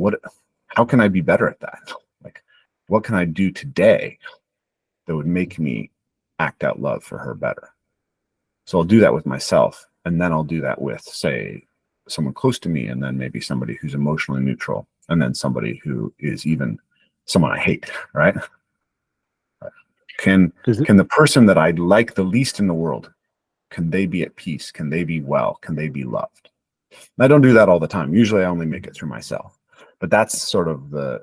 can I be better at that? Like, what can I do today that would make me act out love for her better? So I'll do that with myself, and then I'll do that with, say, someone close to me, and then maybe somebody who's emotionally neutral, and then somebody who is even someone I hate, right? Can the person that I like the least in the world, can they be at peace? Can they be well? Can they be loved? And I don't do that all the time. Usually I only make it through myself. But that's sort of the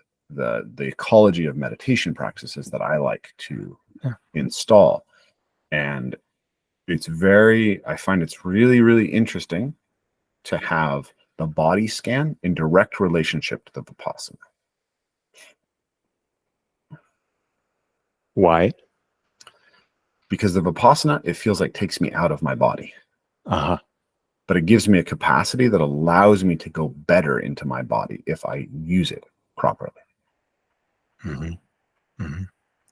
ecology of meditation practices that I like to install. And I find it's really, really interesting to have the body scan in direct relationship to the Vipassana. Why? Because the Vipassana, it feels like takes me out of my body. But it gives me a capacity that allows me to go better into my body if I use it properly.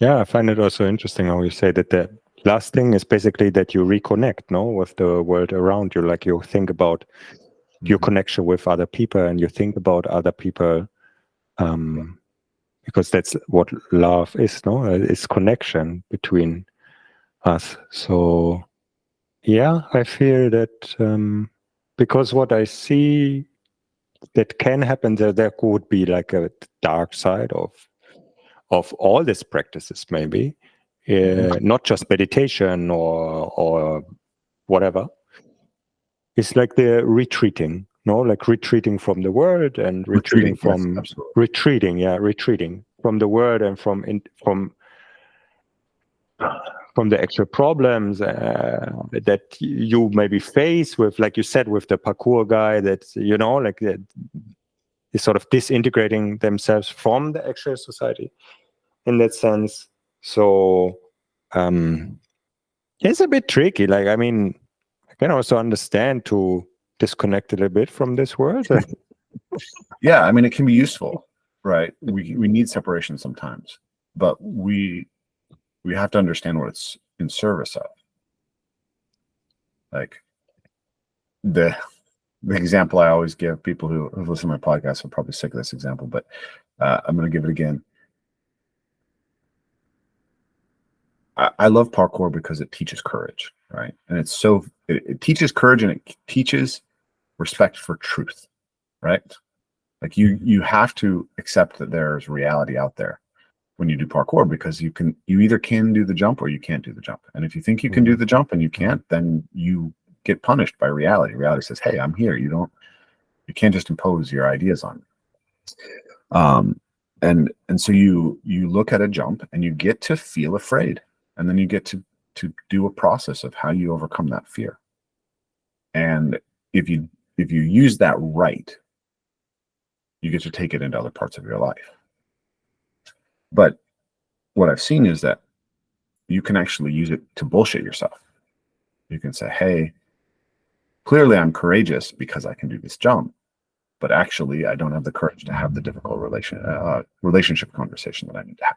Yeah, I find it also interesting how you say that the last thing is basically that you reconnect, with the world around you. Like you think about your connection with other people, and you think about other people, because that's what love is, It's connection between us. So yeah, I feel that because what I see that can happen, there could be like a dark side of all these practices, maybe not just meditation or whatever. It's like the retreating, like retreating from the world and retreating from retreating the world and from the actual problems that you maybe face with, like you said, with the parkour guy, that like that is sort of disintegrating themselves from the actual society in that sense. So it's a bit tricky. Like, I mean, I can also understand to disconnect a little bit from this world. Yeah, I mean, it can be useful, right? We need separation sometimes, but we have to understand what it's in service of. Like the example I always give people who listen to my podcast are probably sick of this example, but I'm going to give it again. I love parkour because it teaches courage, right? And it teaches courage, and it teaches respect for truth, right? Like you have to accept that there's reality out there when you do parkour, because you either can do the jump or you can't do the jump. And if you think you can do the jump and you can't, then you get punished by reality. Reality says, hey, I'm here. You can't just impose your ideas on me. And so you look at a jump and you get to feel afraid. And then you get to do a process of how you overcome that fear. And if you use that right, you get to take it into other parts of your life. But what I've seen is that you can actually use it to bullshit yourself. You can say, hey, clearly I'm courageous because I can do this jump, but actually I don't have the courage to have the difficult relationship conversation that I need to have.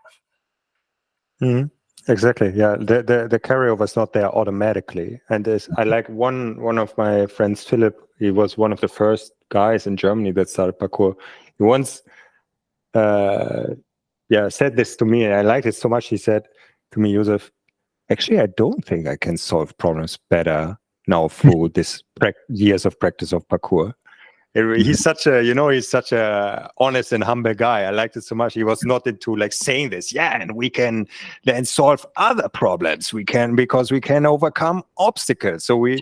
Mm-hmm. Exactly. Yeah. The carryover is not there automatically. And I like one of my friends, Philip. He was one of the first guys in Germany that started parkour. He once said this to me, and I liked it so much. He said to me, Joseph, actually, I don't think I can solve problems better now through this years of practice of parkour. He's such a honest and humble guy. I liked it so much. He was not into like saying this, and we can then solve other problems. Because we can overcome obstacles. So it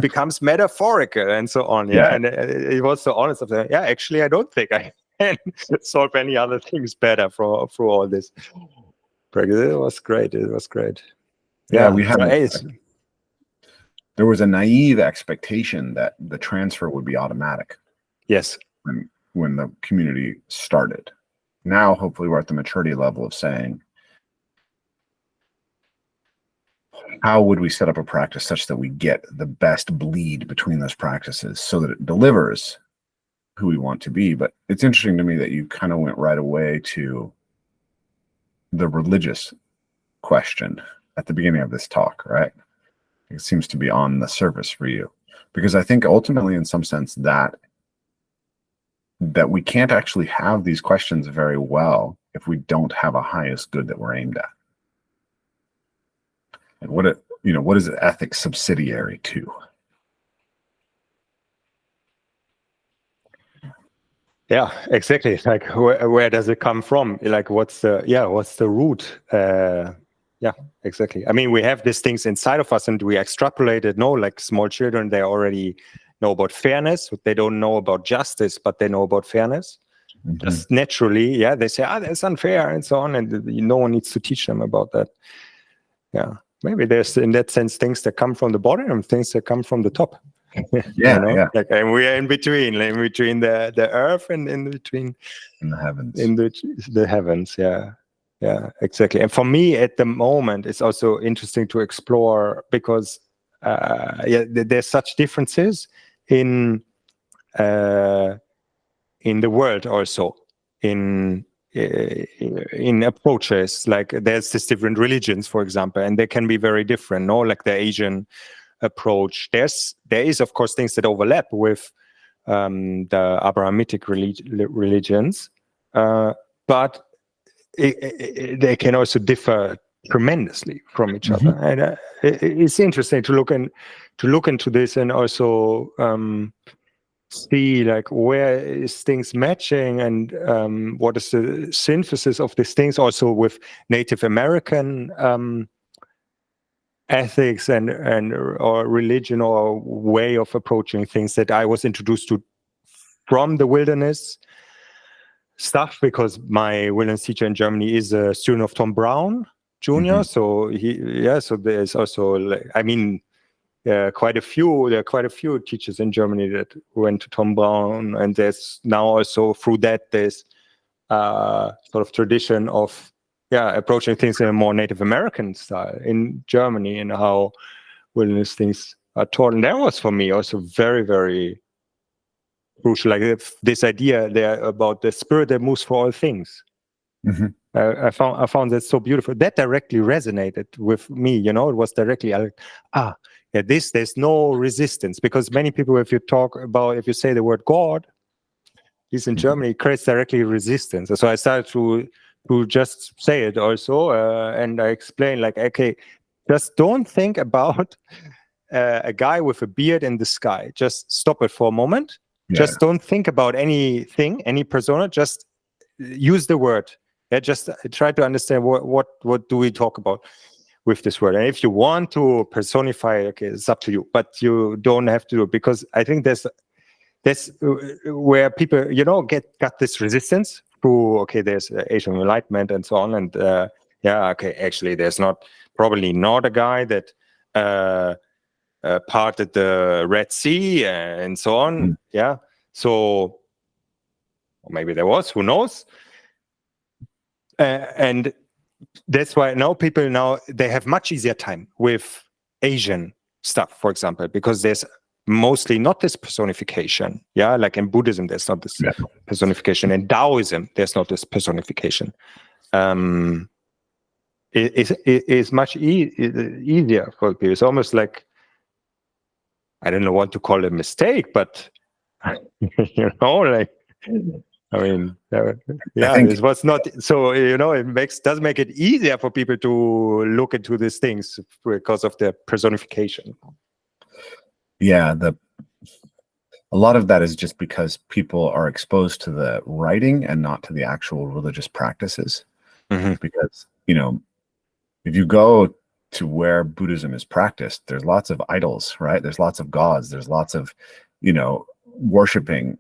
becomes metaphorical and so on. Yeah. And it was so honest of that. Yeah, actually, I don't think I can solve any other things better through all this. It was great. Yeah, we had there was a naive expectation that the transfer would be automatic. Yes. When the community started. Now, hopefully, we're at the maturity level of saying, how would we set up a practice such that we get the best bleed between those practices so that it delivers who we want to be? But it's interesting to me that you kind of went right away to the religious question at the beginning of this talk, right? It seems to be on the surface for you, because I think ultimately, in some sense, that we can't actually have these questions very well if we don't have a highest good that we're aimed at. And what is ethics subsidiary to? Yeah, exactly. Like where does it come from? Like what's the root? Yeah, exactly. I mean, we have these things inside of us and we extrapolate it. No, like small children, they already know about fairness. They don't know about justice, but they know about fairness. Mm-hmm. Just naturally, they say, that's unfair and so on. And no one needs to teach them about that. Yeah, maybe there's, in that sense, things that come from the bottom and things that come from the top. Yeah. Like, and we are in between the earth and in between the heavens. In the heavens, yeah, exactly. And for me, at the moment, it's also interesting to explore because there's such differences in the world, also in approaches. Like there's these different religions, for example, and they can be very different. No, like the Asian approach. There is of course things that overlap with the Abrahamic religions, but they can also differ tremendously from each other. And it's interesting to look into this and also see like where is things matching and what is the synthesis of these things also with Native American ethics and or religion or way of approaching things that I was introduced to from the wilderness stuff because my wilderness teacher in Germany is a student of Tom Brown Jr. So so there's also, like, I mean, there are quite a few teachers in Germany that went to Tom Brown, and there's now also through that there's sort of tradition of approaching things in a more Native American style in Germany, and how wilderness things are taught. And that was for me also very, very crucial. Like this idea there about the spirit that moves for all things. I found that so beautiful. That directly resonated with me. You know, it was directly like, there's no resistance, because many people, if you say the word God, this in Germany, it creates directly resistance. So I started to just say it also, and I explained, like, okay, just don't think about a guy with a beard in the sky. Just stop it for a moment. Just don't think about anything, any persona. Just use the word. Just try to understand what do we talk about with this word. And if you want to personify, okay, it's up to you, but you don't have to, because I think there's where people, got this resistance through, okay, there's Asian Enlightenment and so on, and okay, actually there's probably not a guy that parted the Red Sea and so on. So maybe there was, who knows? And that's why people they have much easier time with Asian stuff, for example, because there's mostly not this personification. Like in Buddhism, there's not this personification. In Taoism, there's not this personification. It is much easier for people. It's almost like, I don't know what to call it, a mistake, but like, I mean, it was not so. It does make it easier for people to look into these things because of the personification. Yeah, a lot of that is just because people are exposed to the writing and not to the actual religious practices. Because if you go to where Buddhism is practiced, there's lots of idols, right? There's lots of gods. There's lots of worshiping.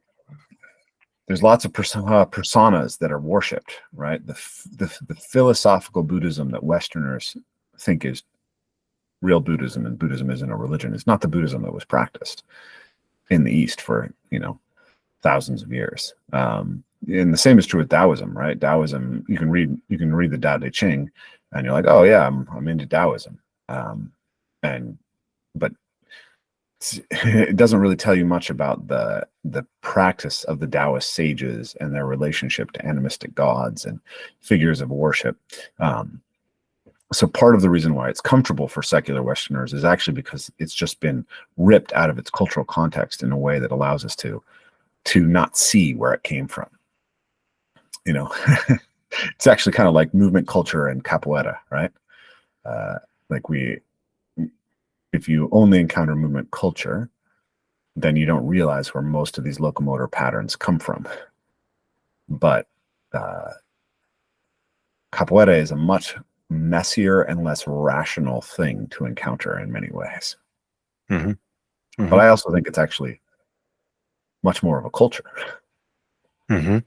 There's lots of personas that are worshipped, right? The philosophical Buddhism that Westerners think is real Buddhism, and Buddhism isn't a religion, is not the Buddhism that was practiced in the East for thousands of years. And the same is true with Taoism, right? Taoism, you can read the Tao Te Ching, and you're like, oh yeah, I'm into Taoism, but it doesn't really tell you much about the practice of the Taoist sages and their relationship to animistic gods and figures of worship. So part of the reason why it's comfortable for secular Westerners is actually because it's just been ripped out of its cultural context in a way that allows us to not see where it came from. It's actually kind of like movement culture and capoeira, right? If you only encounter movement culture, then you don't realize where most of these locomotor patterns come from. But capoeira is a much messier and less rational thing to encounter in many ways. But I also think it's actually much more of a culture. And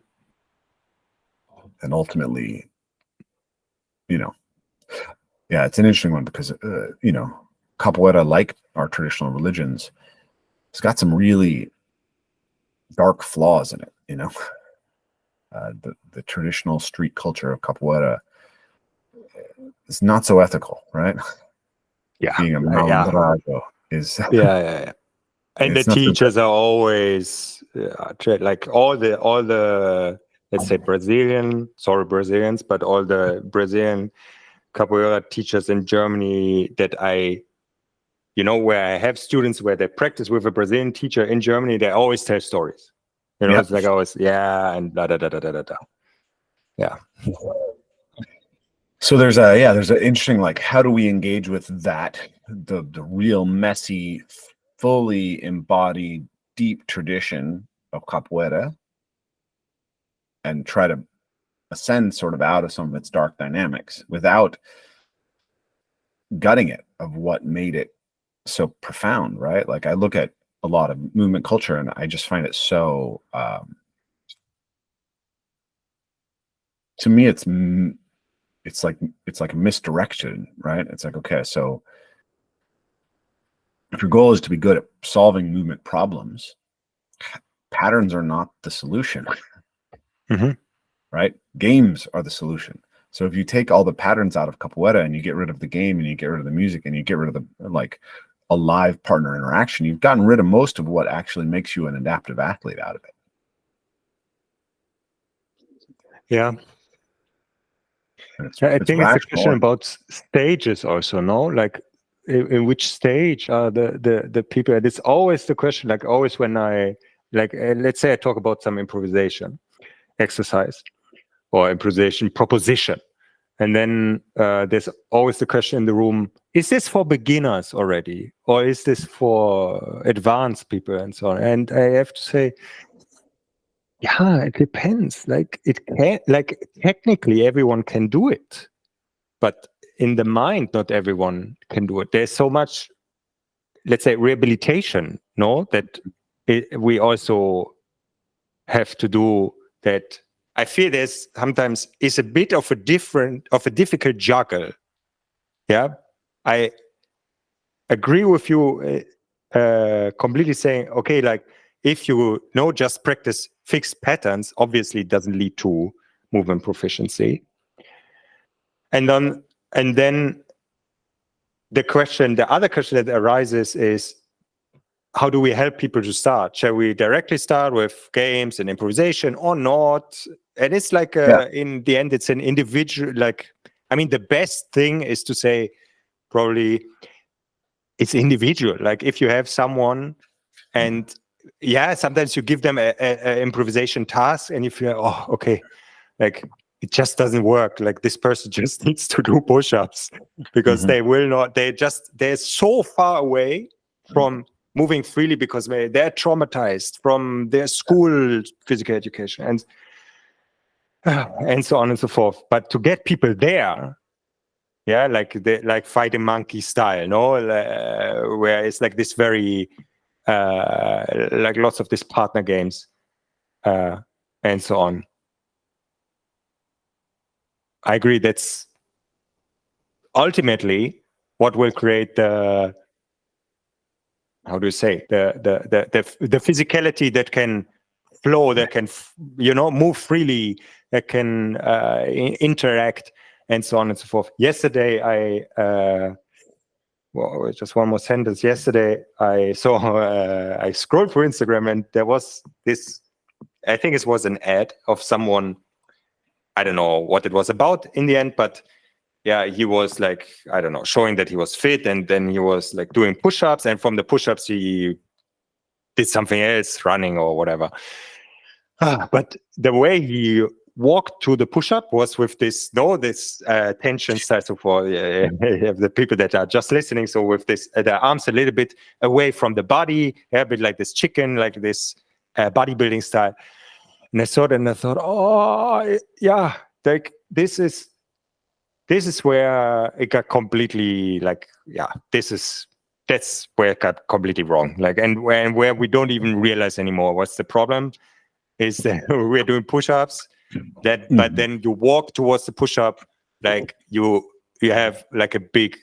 ultimately, it's an interesting one because, capoeira, like our traditional religions, it's got some really dark flaws in it. The traditional street culture of capoeira is not so ethical, right? Being a malandrago is and the teachers are always like all the let's say Brazilians, but all the Brazilian capoeira teachers in Germany that where I have students where they practice with a Brazilian teacher in Germany, they always tell stories. It's like always, and blah, blah, blah, blah, blah, blah. So there's an interesting, like, how do we engage with that, the real messy, fully embodied, deep tradition of capoeira, and try to ascend sort of out of some of its dark dynamics without gutting it of what made it so profound, right? Like, I look at a lot of movement culture and I just find it so to me, it's like a misdirection, right? It's like, okay, so if your goal is to be good at solving movement problems, patterns are not the solution, right? Games are the solution. So if you take all the patterns out of capoeira and you get rid of the game and you get rid of the music and you get rid of the like a live partner interaction, you've gotten rid of most of what actually makes you an adaptive athlete out of it. Yeah. It's I think it's a question rational. about stages also, no? Like in which stage are the people? And it's always the question, like always when I, like, let's say I talk about some improvisation exercise or improvisation proposition. And then there's always the question in the room, is this for beginners already? Or is this for advanced people and so on? And I have to say, yeah, it depends. Like it can, like technically everyone can do it, but in the mind, not everyone can do it. There's so much, let's say, rehabilitation, no, that we also have to do that. I feel there's sometimes is a bit of a difficult juggle. Yeah, I agree with you completely saying, okay, like if you just practice fixed patterns, obviously it doesn't lead to movement proficiency. And then the other question that arises is, how do we help people to start? Shall we directly start with games and improvisation or not? And it's like, in the end, it's an individual, like, I mean, the best thing is to say, probably it's individual. Like if you have someone and sometimes you give them a improvisation task and you feel, oh, okay, like it just doesn't work. Like this person just needs to do push-ups because they will not, they're so far away from moving freely because they're traumatized from their school physical education and so on and so forth. But to get people there, like fighting monkey style, no, where it's like this very like lots of these partner games and so on. I agree. That's ultimately what will create the, how do you say, the physicality that can flow, that can move freely, that can interact, and so on and so forth. Yesterday, well, just one more sentence. Yesterday, I saw I scrolled through Instagram and there was this. I think it was an ad of someone. I don't know what it was about in the end, but yeah, he was like, I don't know, showing that he was fit, and then he was like doing push-ups, and from the push-ups he did something else, running or whatever. But the way he walked to the push-up was with this tension style. So for the people that are just listening, so with this, the arms a little bit away from the body, a bit like this chicken, like this bodybuilding style. And I saw it and I thought, oh, yeah, like this is where it got completely like, that's where it got completely wrong. Like, and where we don't even realize anymore what's the problem is that we're doing push-ups, but then you walk towards the push-up, like you have like a big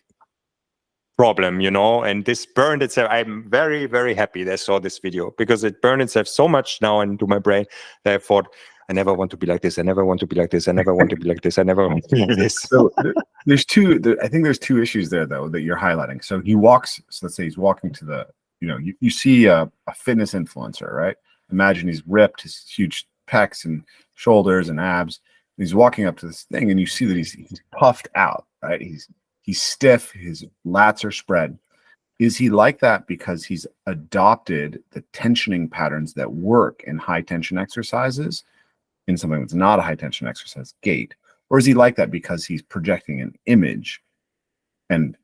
problem, and this burned itself. I'm very, very happy that I saw this video because it burned itself so much now into my brain that I thought, I never want to be like this. I never want to be like this. I never want to be like this. I never want to be like this. So I think there's two issues there though that you're highlighting. So he walks, so let's say he's walking to the, you see a fitness influencer, right? Imagine he's ripped, his huge pecs and shoulders and abs. He's walking up to this thing and you see that he's puffed out, right? He's stiff, his lats are spread. Is he like that because he's adopted the tensioning patterns that work in high tension exercises in something that's not a high tension exercise, gait? Or is he like that because he's projecting an image and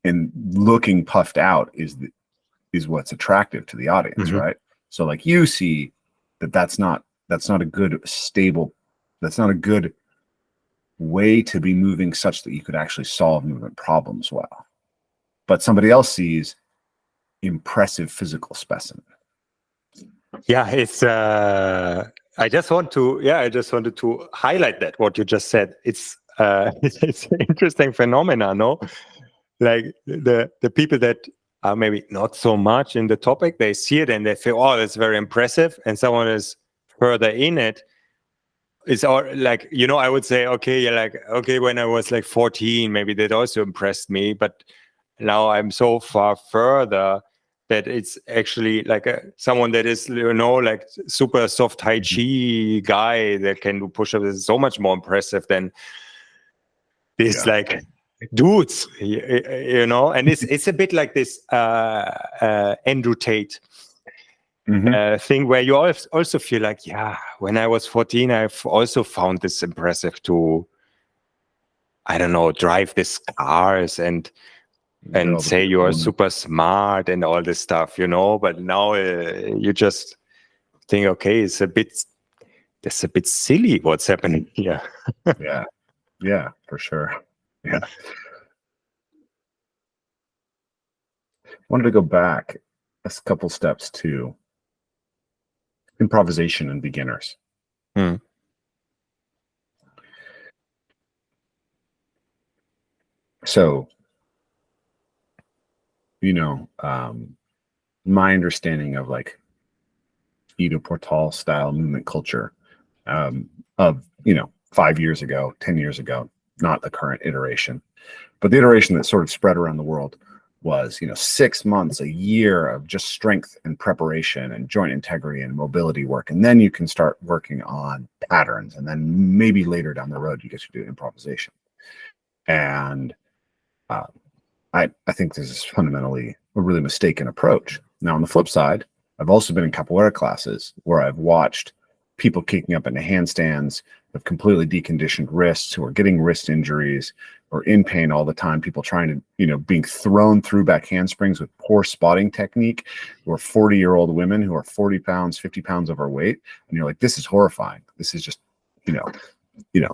and looking puffed out is what's attractive to the audience, right? So like you see that's not a good stable, that's not a good way to be moving such that you could actually solve movement problems well. But somebody else sees impressive physical specimen. Yeah, it's I just wanted to highlight that what you just said. It's it's an interesting phenomena, no? Like the people that are maybe not so much in the topic, they see it and they feel, oh, that's very impressive. And someone is further in it. It's all like, I would say, okay, when I was like 14, maybe that also impressed me. But now I'm so far further that it's actually like someone that is, like super soft Tai Chi guy that can do push-ups is so much more impressive than this like dudes, and it's a bit like this Andrew Tate thing where you also feel like, when I was 14, I've also found this impressive to, I don't know, drive these cars and say you are super smart and all this stuff, but now you just think, okay, it's a bit silly what's happening here. Yeah, for sure. Yeah. I wanted to go back a couple steps to improvisation and beginners. So, my understanding of like Ido Portal style movement culture of 5 years ago, 10 years ago, not the current iteration, but the iteration that sort of spread around the world was 6 months, a year of just strength and preparation and joint integrity and mobility work, and then you can start working on patterns, and then maybe later down the road you get to do improvisation. And I think this is fundamentally a really mistaken approach. Now, on the flip side, I've also been in capoeira classes where I've watched people kicking up into handstands with completely deconditioned wrists who are getting wrist injuries or in pain all the time. People trying to, being thrown through back handsprings with poor spotting technique, who are 40-year-old women who are 40 pounds, 50 pounds overweight. And you're like, this is horrifying. This is just, this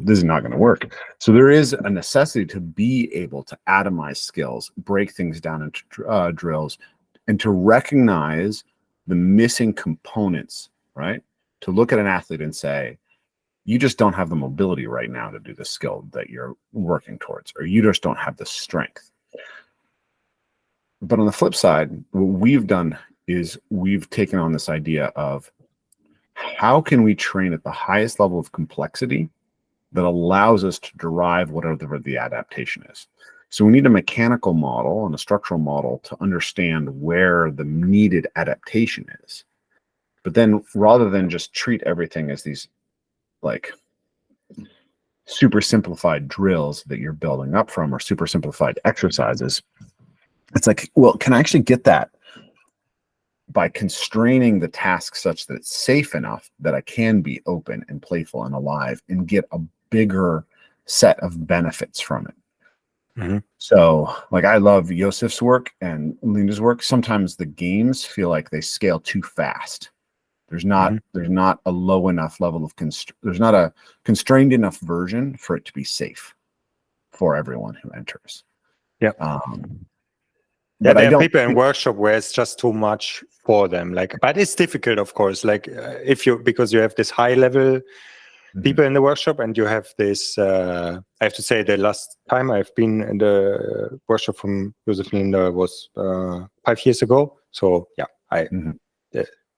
is not going to work. So there is a necessity to be able to atomize skills, break things down into drills, and to recognize the missing components, right? To look at an athlete and say, you just don't have the mobility right now to do the skill that you're working towards, or you just don't have the strength. But on the flip side, what we've done is we've taken on this idea of how can we train at the highest level of complexity that allows us to derive whatever the adaptation is. So we need a mechanical model and a structural model to understand where the needed adaptation is. But then rather than just treat everything as these like super simplified drills that you're building up from or super simplified exercises, it's like, well, can I actually get that by constraining the task such that it's safe enough that I can be open and playful and alive and get a bigger set of benefits from it? So like, I love Joseph's work and Linda's work. Sometimes the games feel like they scale too fast. There's not a low enough level of there's not a constrained enough version for it to be safe for everyone who enters. Yeah. There are people in workshop where it's just too much for them. Like, but it's difficult, of course. Like because you have this high level people in the workshop, and you have this. I have to say, the last time I've been in the workshop from Joseph Linda was 5 years ago. So yeah,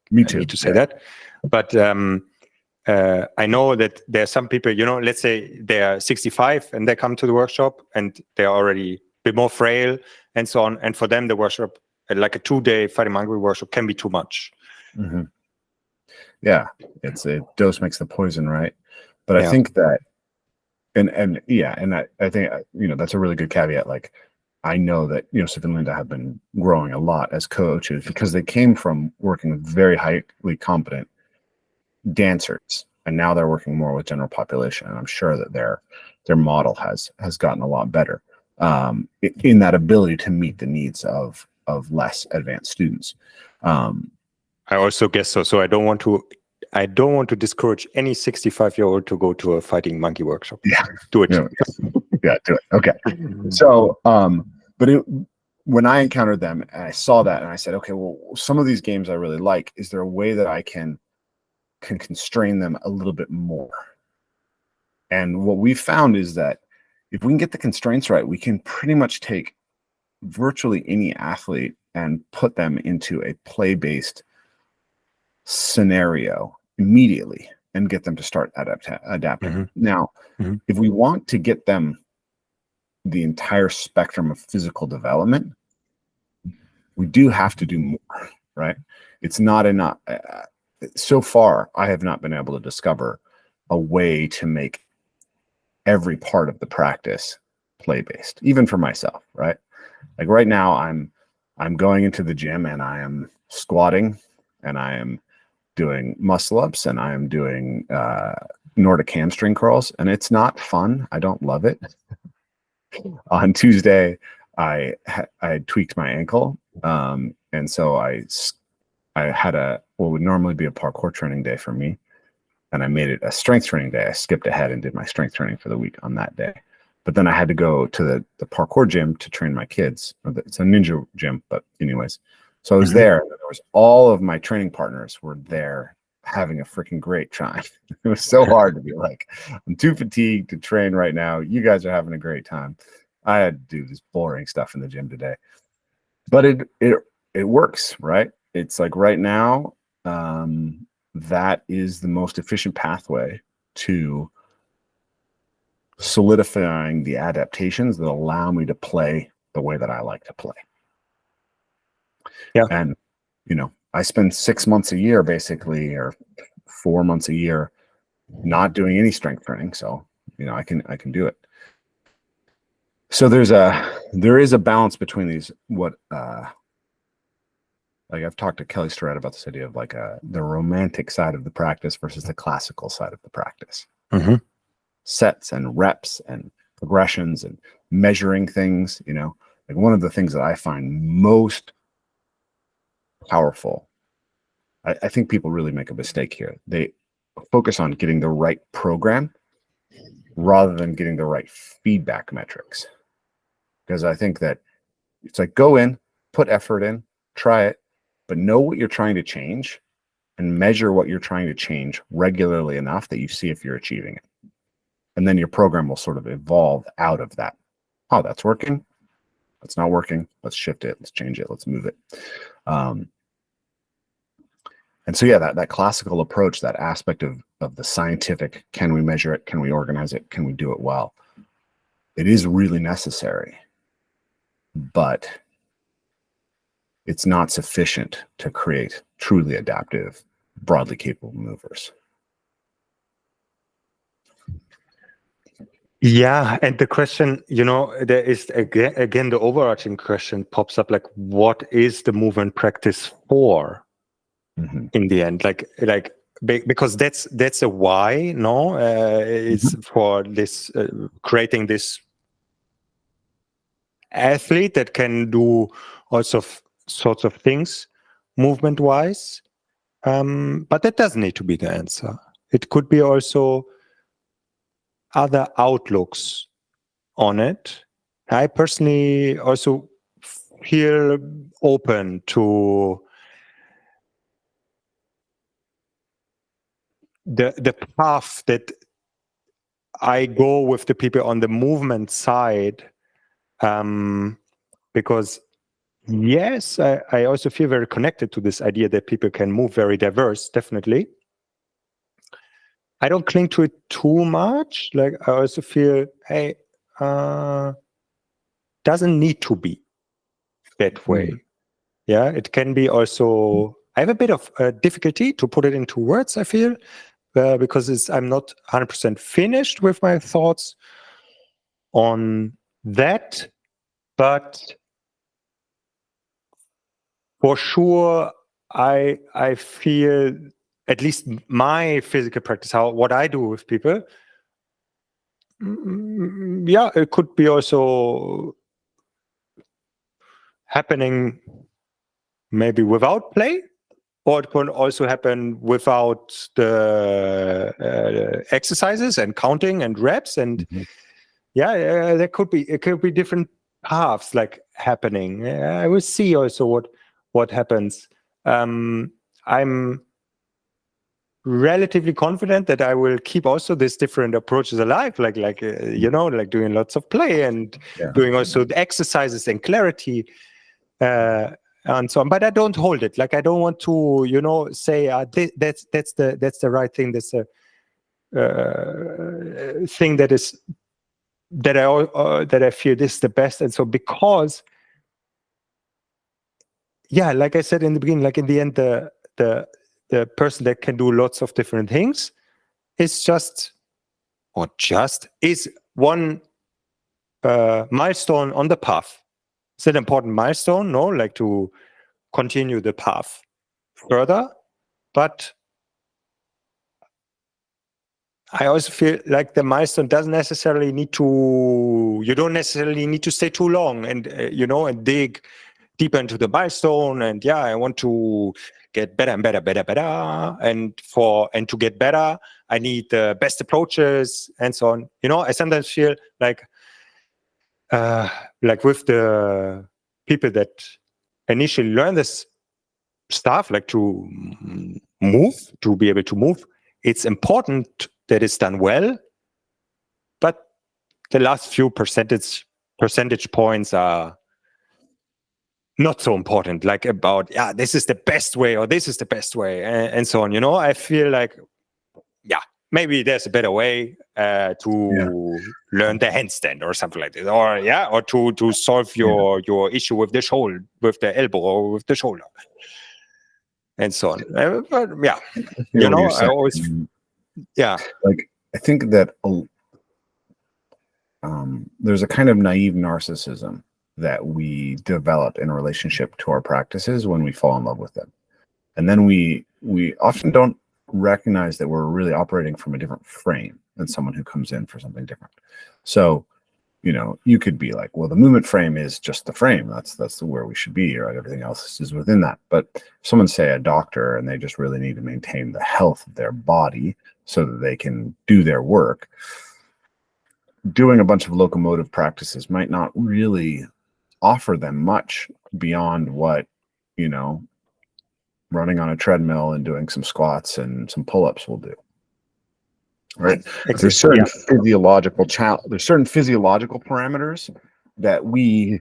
me too. I need to say that. But I know that there are some people, let's say they're 65 and they come to the workshop and they're already a bit more frail and so on. And for them, the workshop, like a 2-day fighting monkey workshop, can be too much. Yeah, it's a dose makes the poison, right? But I think that, and I think that's a really good caveat. Like, I know that Joseph and Linda have been growing a lot as coaches because they came from working with very highly competent dancers, and now they're working more with general population. And I'm sure that their model has gotten a lot better in that ability to meet the needs of less advanced students. I also guess so. So I don't want to discourage any 65-year-old to go to a fighting monkey workshop. Yeah, do it. Do it. Okay. So, when I encountered them and I saw that, and I said, okay, well, some of these games I really like. Is there a way that I can can constrain them a little bit more. And what we've found is that if we can get the constraints right, we can pretty much take virtually any athlete and put them into a play-based scenario immediately and get them to start adapting. Mm-hmm. Now, if we want to get them the entire spectrum of physical development, we do have to do more, right? It's not enough. So far, I have not been able to discover a way to make every part of the practice play-based, even for myself, right? Like right now, I'm going into the gym and I am squatting and I am doing muscle ups and I am doing Nordic hamstring curls, and it's not fun. I don't love it. On Tuesday, I tweaked my ankle, and so I had what would normally be a parkour training day for me, and I made it a strength training day. I skipped ahead and did my strength training for the week on that day. But then I had to go to the parkour gym to train my kids. It's a ninja gym, but anyways. So I was there, and there was all of my training partners were there having a freaking great time. It was so hard to be like, I'm too fatigued to train right now. You guys are having a great time. I had to do this boring stuff in the gym today. But it works, right? It's like right now, that is the most efficient pathway to solidifying the adaptations that allow me to play the way that I like to play. Yeah. And, I spend 6 months a year basically, or 4 months a year, not doing any strength training. So, I can do it. So there is a balance between these, like I've talked to Kelly Starrett about this idea of like the romantic side of the practice versus the classical side of the practice. Sets and reps and progressions and measuring things, like one of the things that I find most powerful, I think people really make a mistake here. They focus on getting the right program rather than getting the right feedback metrics. Because I think that it's like, go in, put effort in, try it, but know what you're trying to change and measure what you're trying to change regularly enough that you see if you're achieving it. And then your program will sort of evolve out of that. Oh, that's working. That's not working. Let's shift it. Let's change it. Let's move it. And so, yeah, that classical approach, that aspect of the scientific, can we measure it? Can we organize it? Can we do it well? It is really necessary, but it's not sufficient to create truly adaptive, broadly capable movers. Yeah, and the question, there is again the overarching question pops up, like, what is the movement practice for? In the end, like because that's a why. No, it's for this creating this athlete that can do all sorts of things movement wise, but that doesn't need to be the answer. It could be also other outlooks on it. I personally also feel open to the path that I go with the people on the movement side, because yes, I also feel very connected to this idea that people can move very diverse, definitely. I don't cling to it too much. Like, I also feel, hey, doesn't need to be that way. Yeah, it can be also. I have a bit of difficulty to put it into words, I feel, because I'm not 100% finished with my thoughts on that, but for sure, I feel, at least my physical practice, what I do with people, yeah, it could be also happening maybe without play, or it can also happen without the exercises and counting and reps, and it could be different paths like happening. I will see also what happens. I'm relatively confident that I will keep also these different approaches alive, like doing lots of play and doing also the exercises and clarity and so on. But I don't hold it. Like I don't want to, say that's the right thing. That's a thing that I feel this is the best. And so because, like I said in the beginning, like in the end, the person that can do lots of different things is just one milestone on the path. It's an important milestone, no? Like to continue the path further. But I also feel like the milestone doesn't necessarily need to, you don't necessarily need to stay too long and, and dig deeper into the milestone. And I want to get better and better. And to get better, I need the best approaches and so on. I sometimes feel like with the people that initially learn this stuff, like to be able to move, it's important that it's done well, but the last few percentage points are not so important, like about, this is the best way or this is the best way and so on. I feel like, maybe there's a better way to learn the handstand or something like this, or to solve your issue with the shoulder, with the elbow or with the shoulder, and so on. But I always, like I think that there's a kind of naive narcissism that we develop in relationship to our practices when we fall in love with them, and then we often don't recognize that we're really operating from a different frame than someone who comes in for something different. So, you could be like, well, the movement frame is just the frame. That's where we should be, or everything else is within that. But if someone, say a doctor, and they just really need to maintain the health of their body so that they can do their work, doing a bunch of locomotive practices might not really offer them much beyond what, running on a treadmill and doing some squats and some pull-ups will do. Right? There's certain physiological parameters that we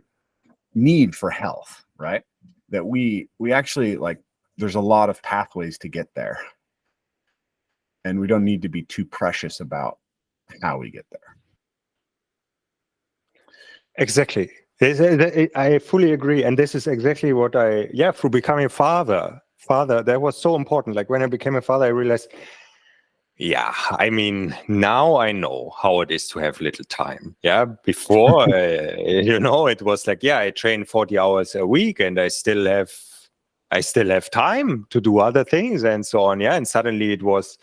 need for health, right? That we actually, like, there's a lot of pathways to get there. And we don't need to be too precious about how we get there. Exactly. I fully agree. And this is exactly what through becoming a father, that was so important. Like when I became a father, I realized, now I know how it is to have little time. Before, it was like, I train 40 hours a week and I still have time to do other things and so on. And suddenly it was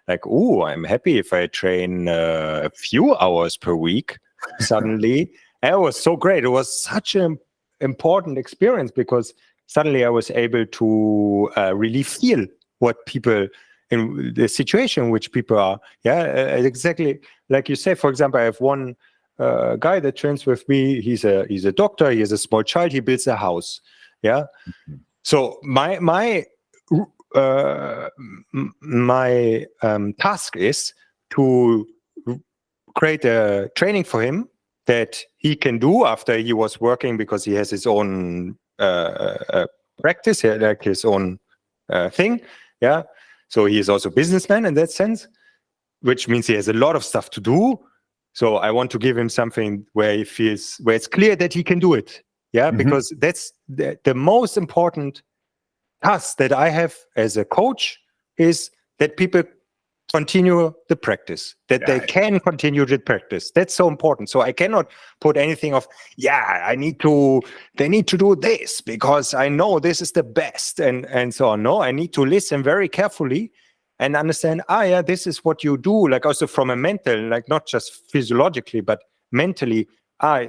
like, I'm happy if I train a few hours per week. Suddenly, it was so great. It was such an important experience because suddenly I was able to really feel what people in the situation in which people are. Exactly like you say. For example, I have one guy that trains with me. He's a doctor. He has a small child. He builds a house. So my task is to create a training for him that he can do after he was working, because he has his own practice, like his own thing. So he is also a businessman in that sense, which means he has a lot of stuff to do. So I want to give him something where it's clear that he can do it. Because that's the most important task that I have as a coach, is that people continue the practice, that they can continue the practice. That's so important. So I cannot put anything of, they need to do this because I know this is the best and so on. No, I need to listen very carefully and understand, this is what you do, like also from a mental, like not just physiologically, but mentally.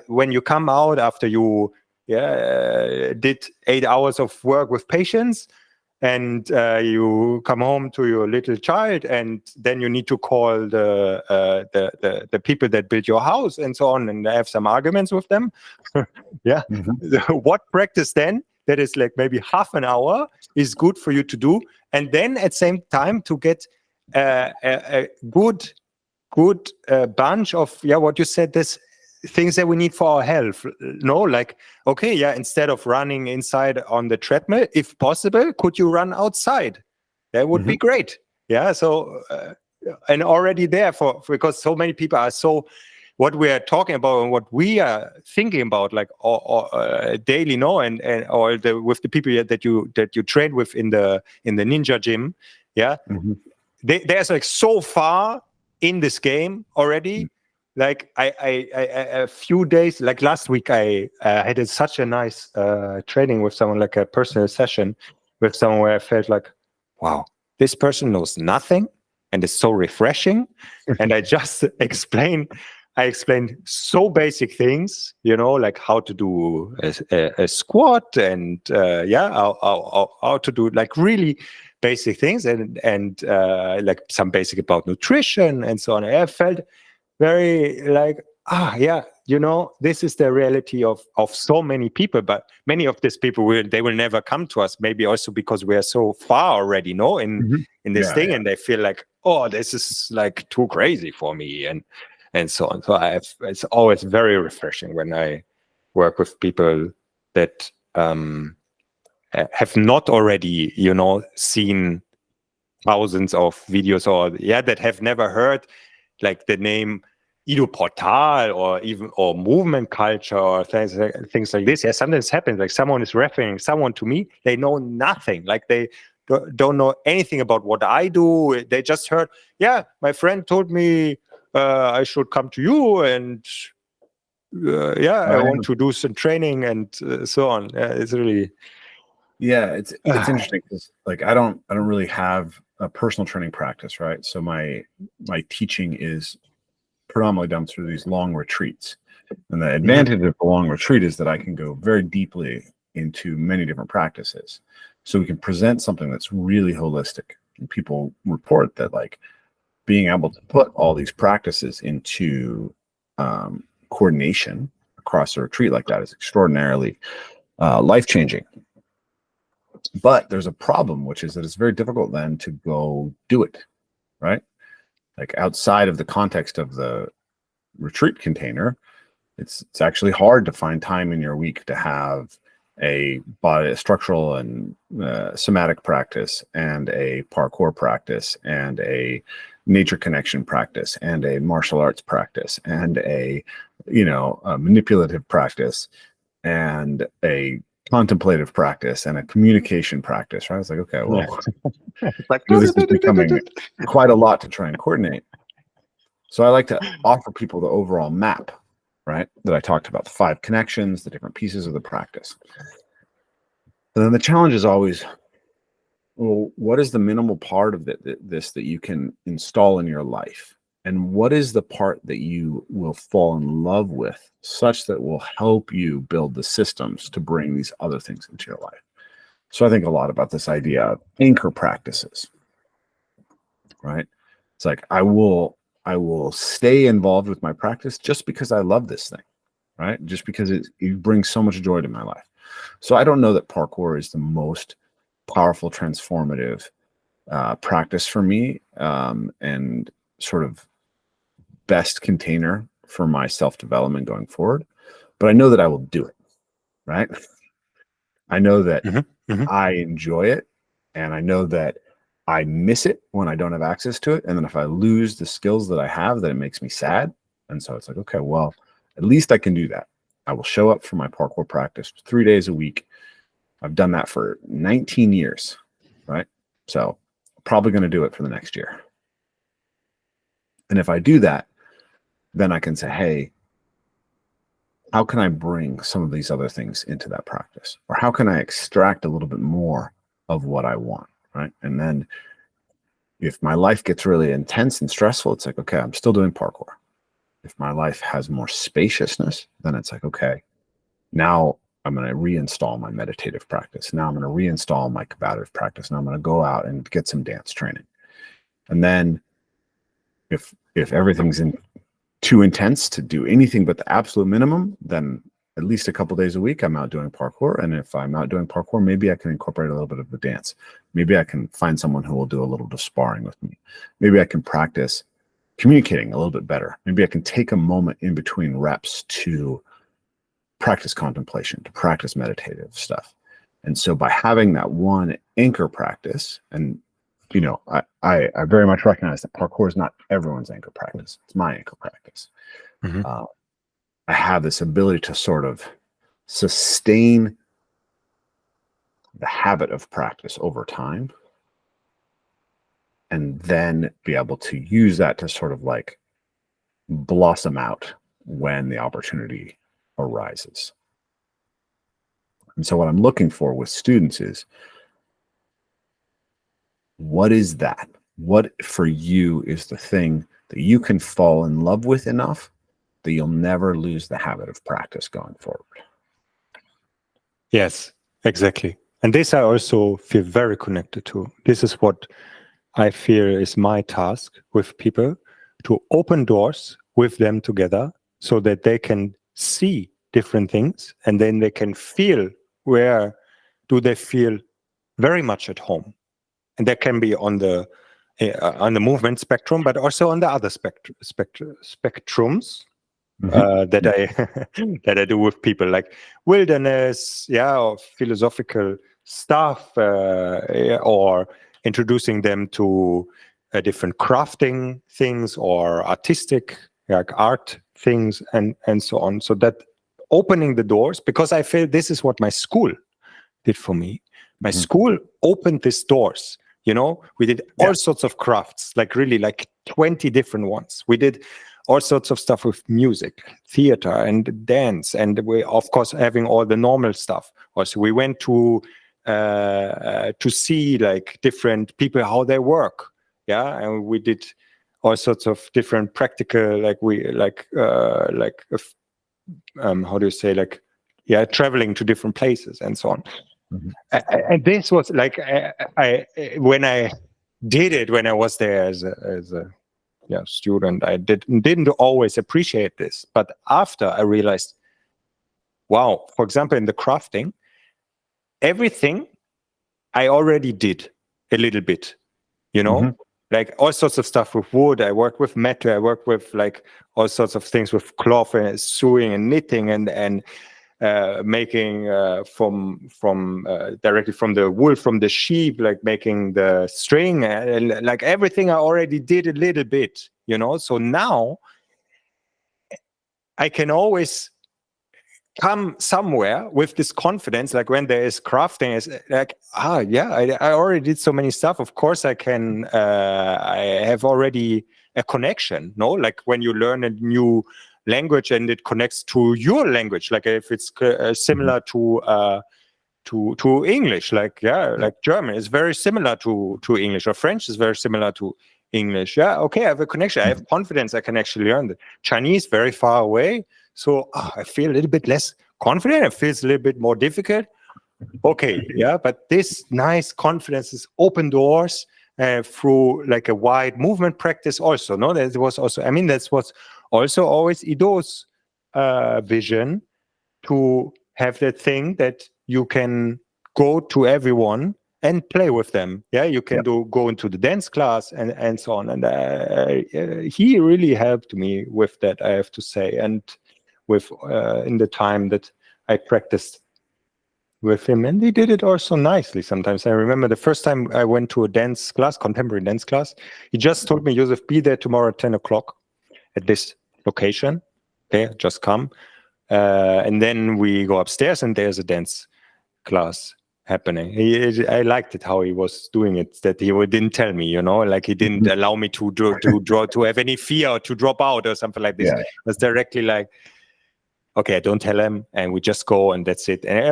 When you come out after you did 8 hours of work with patients, and you come home to your little child, and then you need to call the people that built your house and so on, and have some arguments with them. What practice then that is like maybe half an hour is good for you to do, and then at the same time to get a good bunch of what you said, this things that we need for our health. No, like, okay, instead of running inside on the treadmill, if possible, could you run outside? That would be great. Yeah. So and already there because so many people are so what we are talking about and what we are thinking about, like daily, no, and or with the people that you train with in the ninja gym, there's like so far in this game already. Like I a few days, like last week, I had such a nice training with someone, like a personal session with someone where I felt like, wow, this person knows nothing and is so refreshing. And I just explained so basic things, like how to do a squat and how to do like really basic things and like some basic about nutrition and so on. I felt very like, this is the reality of so many people, but many of these people will never come to us, maybe also because we are so far already, in this thing, and they feel like, oh, this is like too crazy for me and so on. So it's always very refreshing when I work with people that have not already, seen thousands of videos or that have never heard like the name Ido Portal or movement culture or things like this. Yeah, sometimes happens like someone is referring someone to me, they know nothing, like they don't know anything about what I do. They just heard, my friend told me I should come to you and I want to do some training and so on. It's really it's interesting because like I don't really have a personal training practice, right? So my teaching is predominantly done through these long retreats, and the advantage of a long retreat is that I can go very deeply into many different practices, so we can present something that's really holistic. And people report that like being able to put all these practices into coordination across a retreat like that is extraordinarily life-changing. But there's a problem, which is that it's very difficult then to go do it, right? Like outside of the context of the retreat container, it's actually hard to find time in your week to have a structural and somatic practice and a parkour practice and a nature connection practice and a martial arts practice and a manipulative practice and a contemplative practice and a communication practice, right? It's like, okay, well, like, this is becoming quite a lot to try and coordinate. So I like to offer people the overall map, right? That I talked about, the 5 connections, the different pieces of the practice. And then the challenge is always, well, what is the minimal part of this that you can install in your life? And what is the part that you will fall in love with such that will help you build the systems to bring these other things into your life? So I think a lot about this idea of anchor practices, right? It's like, I will stay involved with my practice just because I love this thing, right? Just because it brings so much joy to my life. So I don't know that parkour is the most powerful, transformative practice for me, and sort of best container for my self-development going forward, but I know that I will do it, right? I know that I enjoy it, and I know that I miss it when I don't have access to it, and then if I lose the skills that I have, that it makes me sad. And so it's like, okay, well, at least I can do that. I will show up for my parkour practice 3 days a week. I've done that for 19 years, right? So probably going to do it for the next year. And if I do that, then I can say, hey, how can I bring some of these other things into that practice? Or how can I extract a little bit more of what I want, right? And then if my life gets really intense and stressful, it's like, okay, I'm still doing parkour. If my life has more spaciousness, then it's like, okay, now I'm going to reinstall my meditative practice. Now I'm going to reinstall my combative practice. Now I'm going to go out and get some dance training. And then if everything's too intense to do anything but the absolute minimum, then at least a couple days a week, I'm out doing parkour. And if I'm out doing parkour, maybe I can incorporate a little bit of the dance. Maybe I can find someone who will do a little bit of sparring with me. Maybe I can practice communicating a little bit better. Maybe I can take a moment in between reps to practice contemplation, to practice meditative stuff. And so by having that one anchor practice, and you know, I very much recognize that parkour is not everyone's anchor practice. It's my anchor practice. I have this ability to sort of sustain the habit of practice over time, and then be able to use that to sort of like blossom out when the opportunity arises. And so what I'm looking for with students is, what is that? What for you is the thing that you can fall in love with enough that you'll never lose the habit of practice going forward? Yes, exactly. And this I also feel very connected to. This is what I feel is my task with people, to open doors with them together so that they can see different things, and then they can feel where do they feel very much at home. And that can be on the movement spectrum, but also on the other spectrums that I do with people, like wilderness, or philosophical stuff, or introducing them to different crafting things or artistic, like art things, and so on. So that opening the doors, because I feel this is what my school did for me. My school opened these doors. You know, we did all sorts of crafts, like really like 20 different ones. We did all sorts of stuff with music, theater, and dance, and we, of course, having all the normal stuff. Also, we went to see like different people, how they work. Yeah, and we did all sorts of different practical, how do you say, like, traveling to different places and so on. And this was like, when I did it, when I was there as a student, I didn't always appreciate this. But after I realized, wow, for example, in the crafting, everything I already did a little bit, you know, like all sorts of stuff with wood. I worked with metal. I worked with like all sorts of things with cloth and sewing and knitting and making directly from the wool from the sheep, like making the string, like everything I already did a little bit, you know. So now I can always come somewhere with this confidence, like when there is crafting, is like, I already did so many stuff. Of course I can, I have already a connection, no? Like when you learn a new language and it connects to your language, like if it's similar to English, like like German is very similar to English, or French is very similar to English. Okay, I have a connection. I have confidence. I can actually learn the Chinese very far away. So I feel a little bit less confident. It feels a little bit more difficult. Okay, but this nice confidence is open doors through like a wide movement practice also. No, that was also, I mean, that's what's also always Ido's vision, to have that thing that you can go to everyone and play with them. You can go into the dance class and so on. And he really helped me with that, I have to say. And with in the time that I practiced with him, and he did it also nicely sometimes. I remember the first time I went to a dance class, contemporary dance class, he just told me, Joseph, be there tomorrow at 10 o'clock at this location. Okay, just come. And then we go upstairs and there's a dance class happening. I liked it how he was doing it, that he didn't tell me, you know, like he didn't allow me to have any fear or to drop out or something like this. It was directly like, okay, don't tell him, and we just go, and that's it. And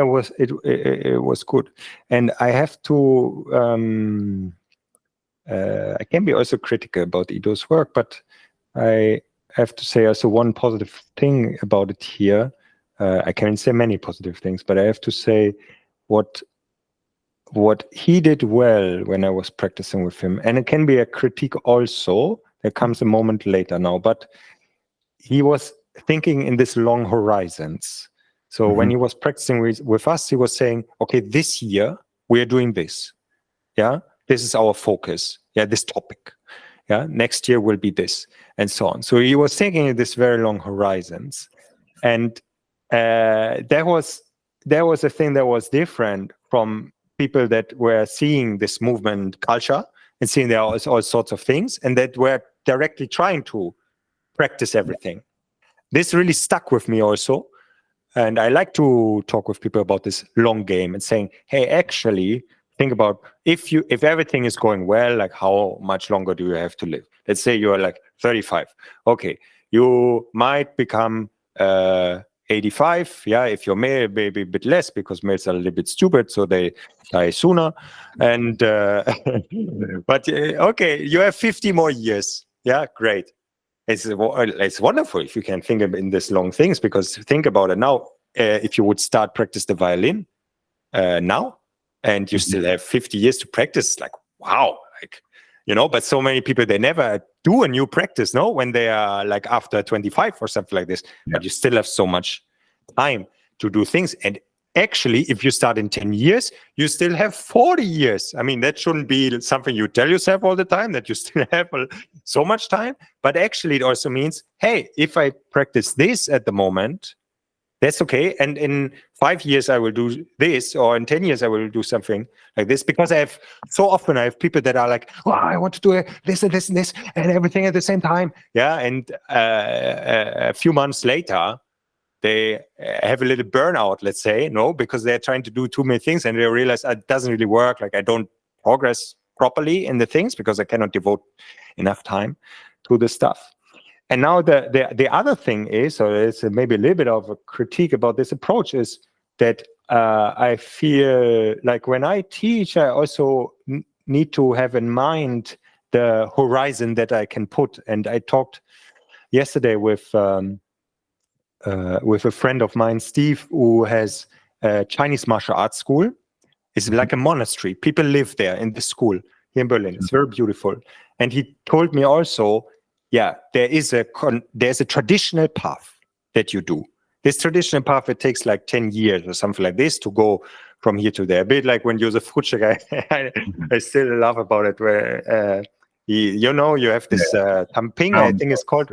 it was good. And I have to I can be also critical about Ido's work, but I have to say also one positive thing about it here. I can say many positive things, but I have to say what he did well when I was practicing with him, and it can be a critique also. There comes a moment later now, but he was thinking in this long horizons. So when he was practicing with us, he was saying, okay, this year we are doing this. Yeah, this is our focus. Yeah, this topic. Yeah, next year will be this, and so on. So he was thinking of this very long horizons, and there was a thing that was different from people that were seeing this movement culture and seeing there are all sorts of things, and that were directly trying to practice everything. This really stuck with me also. And I like to talk with people about this long game and saying, hey, actually, think about if everything is going well, like how much longer do you have to live? Let's say you're like 35. Okay, you might become 85. Yeah, if you're male, maybe a bit less because males are a little bit stupid, so they die sooner. And but okay, you have 50 more years. Yeah, great. It's wonderful if you can think in this long things, because think about it now. If you would start practice the violin now, and you still have 50 years to practice, like wow, like But so many people, they never do a new practice, no, when they are like after 25 or something like this. Yeah. But you still have so much time to do things. And actually, if you start in 10 years, you still have 40 years. I mean, that shouldn't be something you tell yourself all the time, that you still have so much time. But actually, it also means, hey, if I practice this at the moment, that's okay. And in 5 years, I will do this, or in 10 years, I will do something like this. Because I have people that are like, oh, I want to do this and this and this and everything at the same time. Yeah. And a few months later, they have a little burnout, let's say, because they're trying to do too many things and they realize it doesn't really work. Like I don't progress properly in the things because I cannot devote enough time to the stuff. And now the other thing is, or it's maybe a little bit of a critique about this approach, is that I feel like when I teach, I also need to have in mind the horizon that I can put. And I talked yesterday with a friend of mine, Steve, who has a Chinese martial arts school. It's like a monastery. People live there in the school here in Berlin. It's very beautiful. And he told me also, yeah, there's a traditional path that you do. This traditional path, it takes like 10 years or something like this to go from here to there. A bit like when Joseph Bartz, I still laugh about it, where you have this tamping, I think it's called,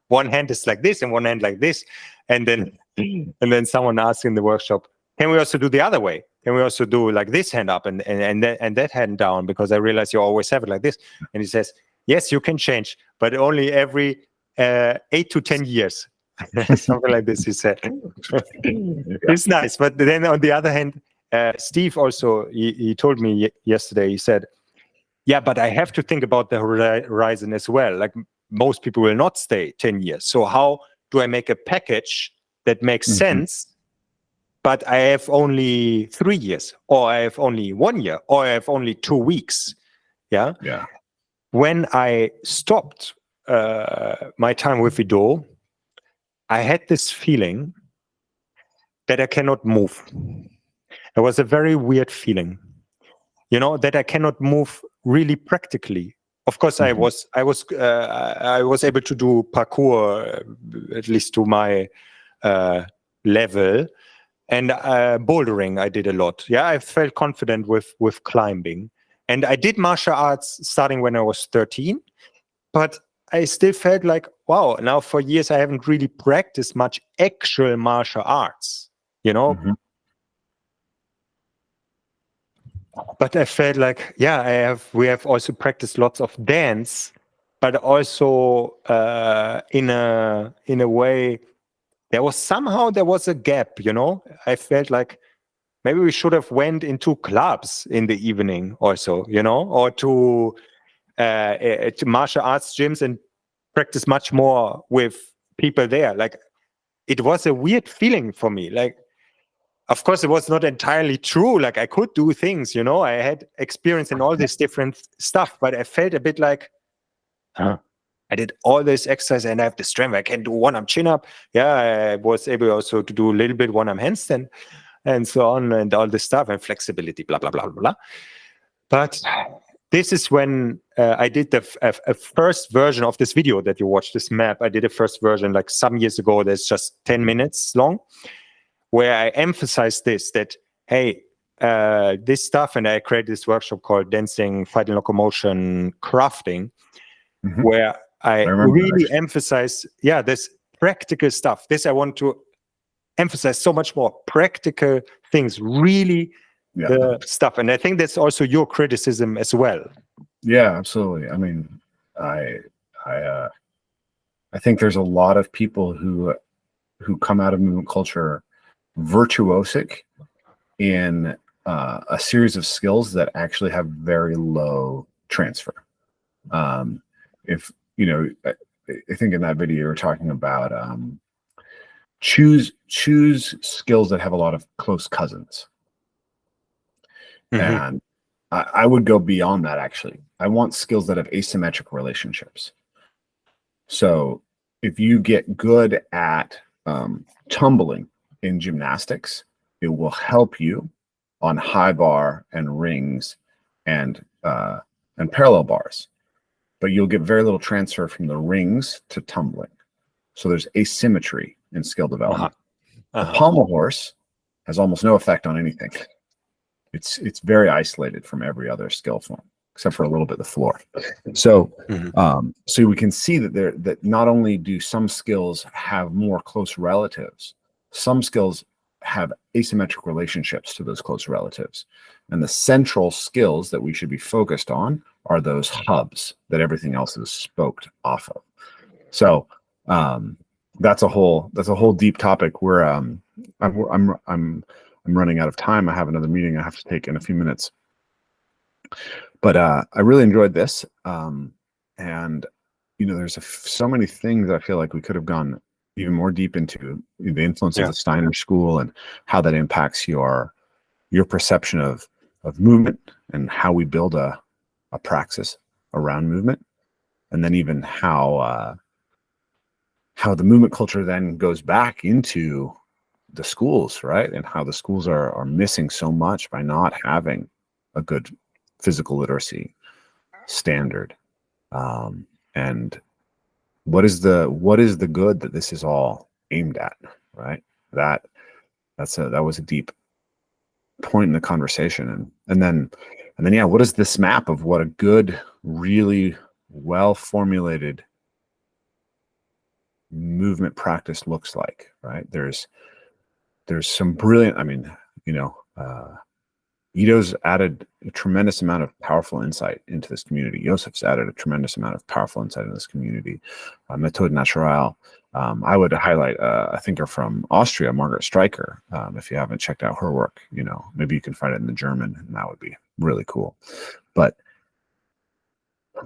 one hand is like this and one hand like this. And then someone asked in the workshop, can we also do the other way? Can we also do like this hand up and that hand down? Because I realize you always have it like this. And he says, yes, you can change, but only every 8 to 10 years. Something like this, he said. It's nice. But then on the other hand, Steve also, he told me yesterday, he said, yeah, but I have to think about the horizon as well. Like most people will not stay 10 years. So how do I make a package that makes sense, but I have only 3 years, or I have only 1 year, or I have only 2 weeks? Yeah. Yeah. When I stopped my time with Ido, I had this feeling that I cannot move. It was a very weird feeling, that I cannot move really practically. Of course, I was able to do parkour, at least to my level, and bouldering I did a lot. Yeah, I felt confident with climbing. And I did martial arts starting when I was 13, but I still felt like, wow, now for years I haven't really practiced much actual martial arts, But I felt like, yeah, we have also practiced lots of dance, but also in a way, there was a gap, I felt like, maybe we should have went into clubs in the evening also, or to martial arts gyms and practice much more with people there. Like, it was a weird feeling for me. Like, of course, it was not entirely true. Like, I could do things, I had experience in all this different stuff, but I felt a bit like, I did all this exercise and I have the strength. I can do one-arm chin-up. Yeah, I was able also to do a little bit one-arm handstand, and so on, and all this stuff, and flexibility, blah, blah, blah, blah, blah. But this is when I did a first version of this video that you watched, this map. I did a first version like some years ago. That's just 10 minutes long, where I emphasize this, that, hey, this stuff, and I created this workshop called Dancing, Fighting Locomotion, Crafting, where I really emphasize, this practical stuff. This I want to emphasize so much more. Practical things, really stuff. And I think that's also your criticism as well. Yeah, absolutely. I mean, I think there's a lot of people who come out of movement culture virtuosic in a series of skills that actually have very low transfer. If you know, I think in that video you were talking about choose skills that have a lot of close cousins, and I would go beyond that. Actually, I want skills that have asymmetric relationships. So if you get good at tumbling in gymnastics, it will help you on high bar and rings and parallel bars, but you'll get very little transfer from the rings to tumbling. So there's asymmetry in skill development. The pommel horse has almost no effect on anything. It's very isolated from every other skill form, except for a little bit of the floor. So so we can see that not only do some skills have more close relatives, some skills have asymmetric relationships to those close relatives. And the central skills that we should be focused on are those hubs that everything else is spoked off of. So that's a whole deep topic where I'm running out of time. I have another meeting I have to take in a few minutes. But I really enjoyed this. And you know, there's so many things I feel like we could have gone even more deep into the influence of the Steiner school and how that impacts your perception of movement and how we build a praxis around movement, and then even how the movement culture then goes back into the schools, right? And how the schools are missing so much by not having a good physical literacy standard. And what is the good that this is all aimed at, right? That was a deep point in the conversation. And then what is this map of what a good, really well formulated movement practice looks like, right? There's some brilliant, I mean, you know, Ido's added a tremendous amount of powerful insight into this community. Joseph's added a tremendous amount of powerful insight in this community. Methode Naturale. I would highlight a thinker from Austria, Margaret Streicher. If you haven't checked out her work, you know, maybe you can find it in the German, and that would be really cool. But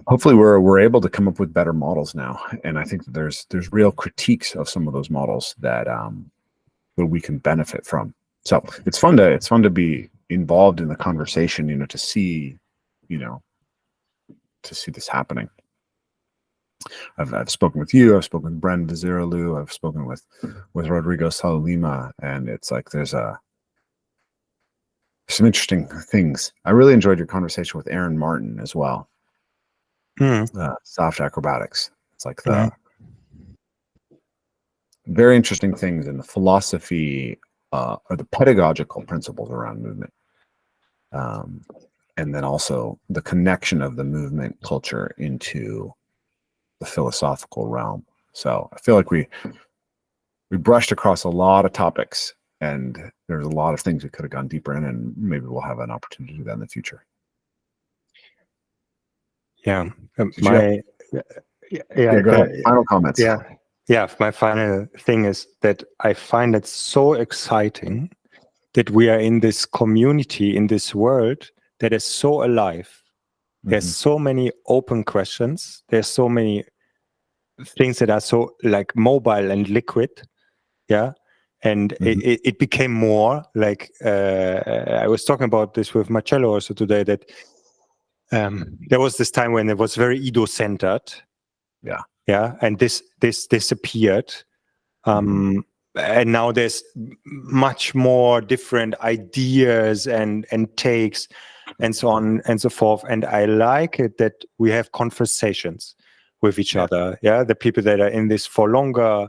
hopefully we're able to come up with better models now. And I think that there's real critiques of some of those models that we can benefit from. So it's fun to be involved in the conversation, you know, to see this happening. I've spoken with you, I've spoken with Bren Vizirolu, I've spoken with Rodrigo Salolima, and it's like there's some interesting things. I really enjoyed your conversation with Aaron Martin as well. Soft acrobatics. It's like the very interesting things in the philosophy or the pedagogical principles around movement. And then also the connection of the movement culture into the philosophical realm. So I feel like we brushed across a lot of topics, and there's a lot of things we could have gone deeper in, and maybe we'll have an opportunity to do that in the future. Yeah. Go ahead. Final comments. Yeah. My final thing is that I find it so exciting that we are in this community, in this world that is so alive. There's so many open questions. There's so many things that are so like mobile and liquid. Yeah. And it became more like, I was talking about this with Marcello also today, that there was this time when it was very Ido-centered. Yeah. And this disappeared. And now there's much more different ideas and takes and so on and so forth. And I like it that we have conversations with each other. Yeah. The people that are in this for longer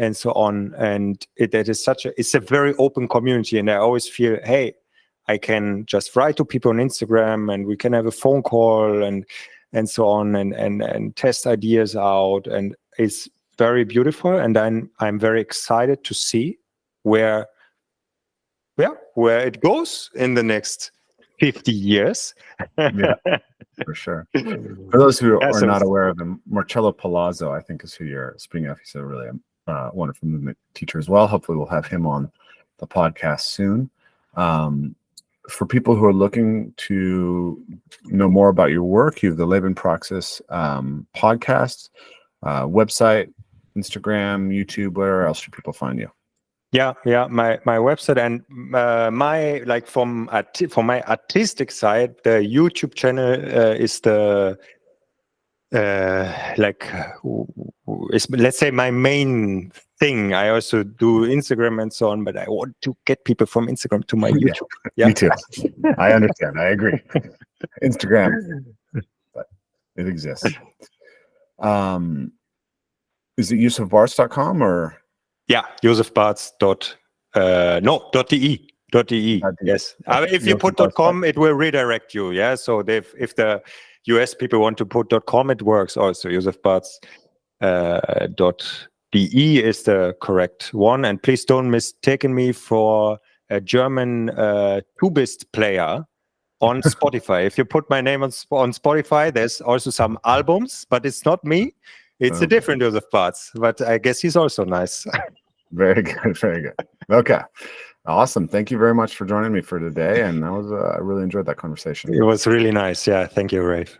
and so on. And it's a very open community. And I always feel, hey, I can just write to people on Instagram, and we can have a phone call and so on, and test ideas out. And it's very beautiful. And I'm very excited to see where it goes in the next 50 years. Yeah, for sure. For those who are not aware of him, Marcello Palazzo, I think, is who you're speaking of. He's a really wonderful movement teacher as well. Hopefully we'll have him on the podcast soon. For people who are looking to know more about your work, you have the Lebenpraxis podcast, website, Instagram, YouTube. Where else should people find you? Yeah, my website, and from my artistic side, the YouTube channel is let's say my main thing. I also do Instagram and so on, but I want to get people from Instagram to my YouTube. Yeah. Me too. I understand. I agree. Instagram, but it exists. Is it josephbartz.com or? Yeah, josephbartz.de. Yes. If you put .com, it will redirect you. Yeah. So if the US people want to put .com, it works also. josephbartz.de is the correct one. And please don't mistake me for a German tubist player on Spotify. If you put my name on Spotify, there's also some albums, but it's not me. It's a different Joseph Bartz, but I guess he's also nice. Very good. Very good. Okay. Awesome. Thank you very much for joining me for today. And I really enjoyed that conversation. It was really nice. Yeah. Thank you, Rafe.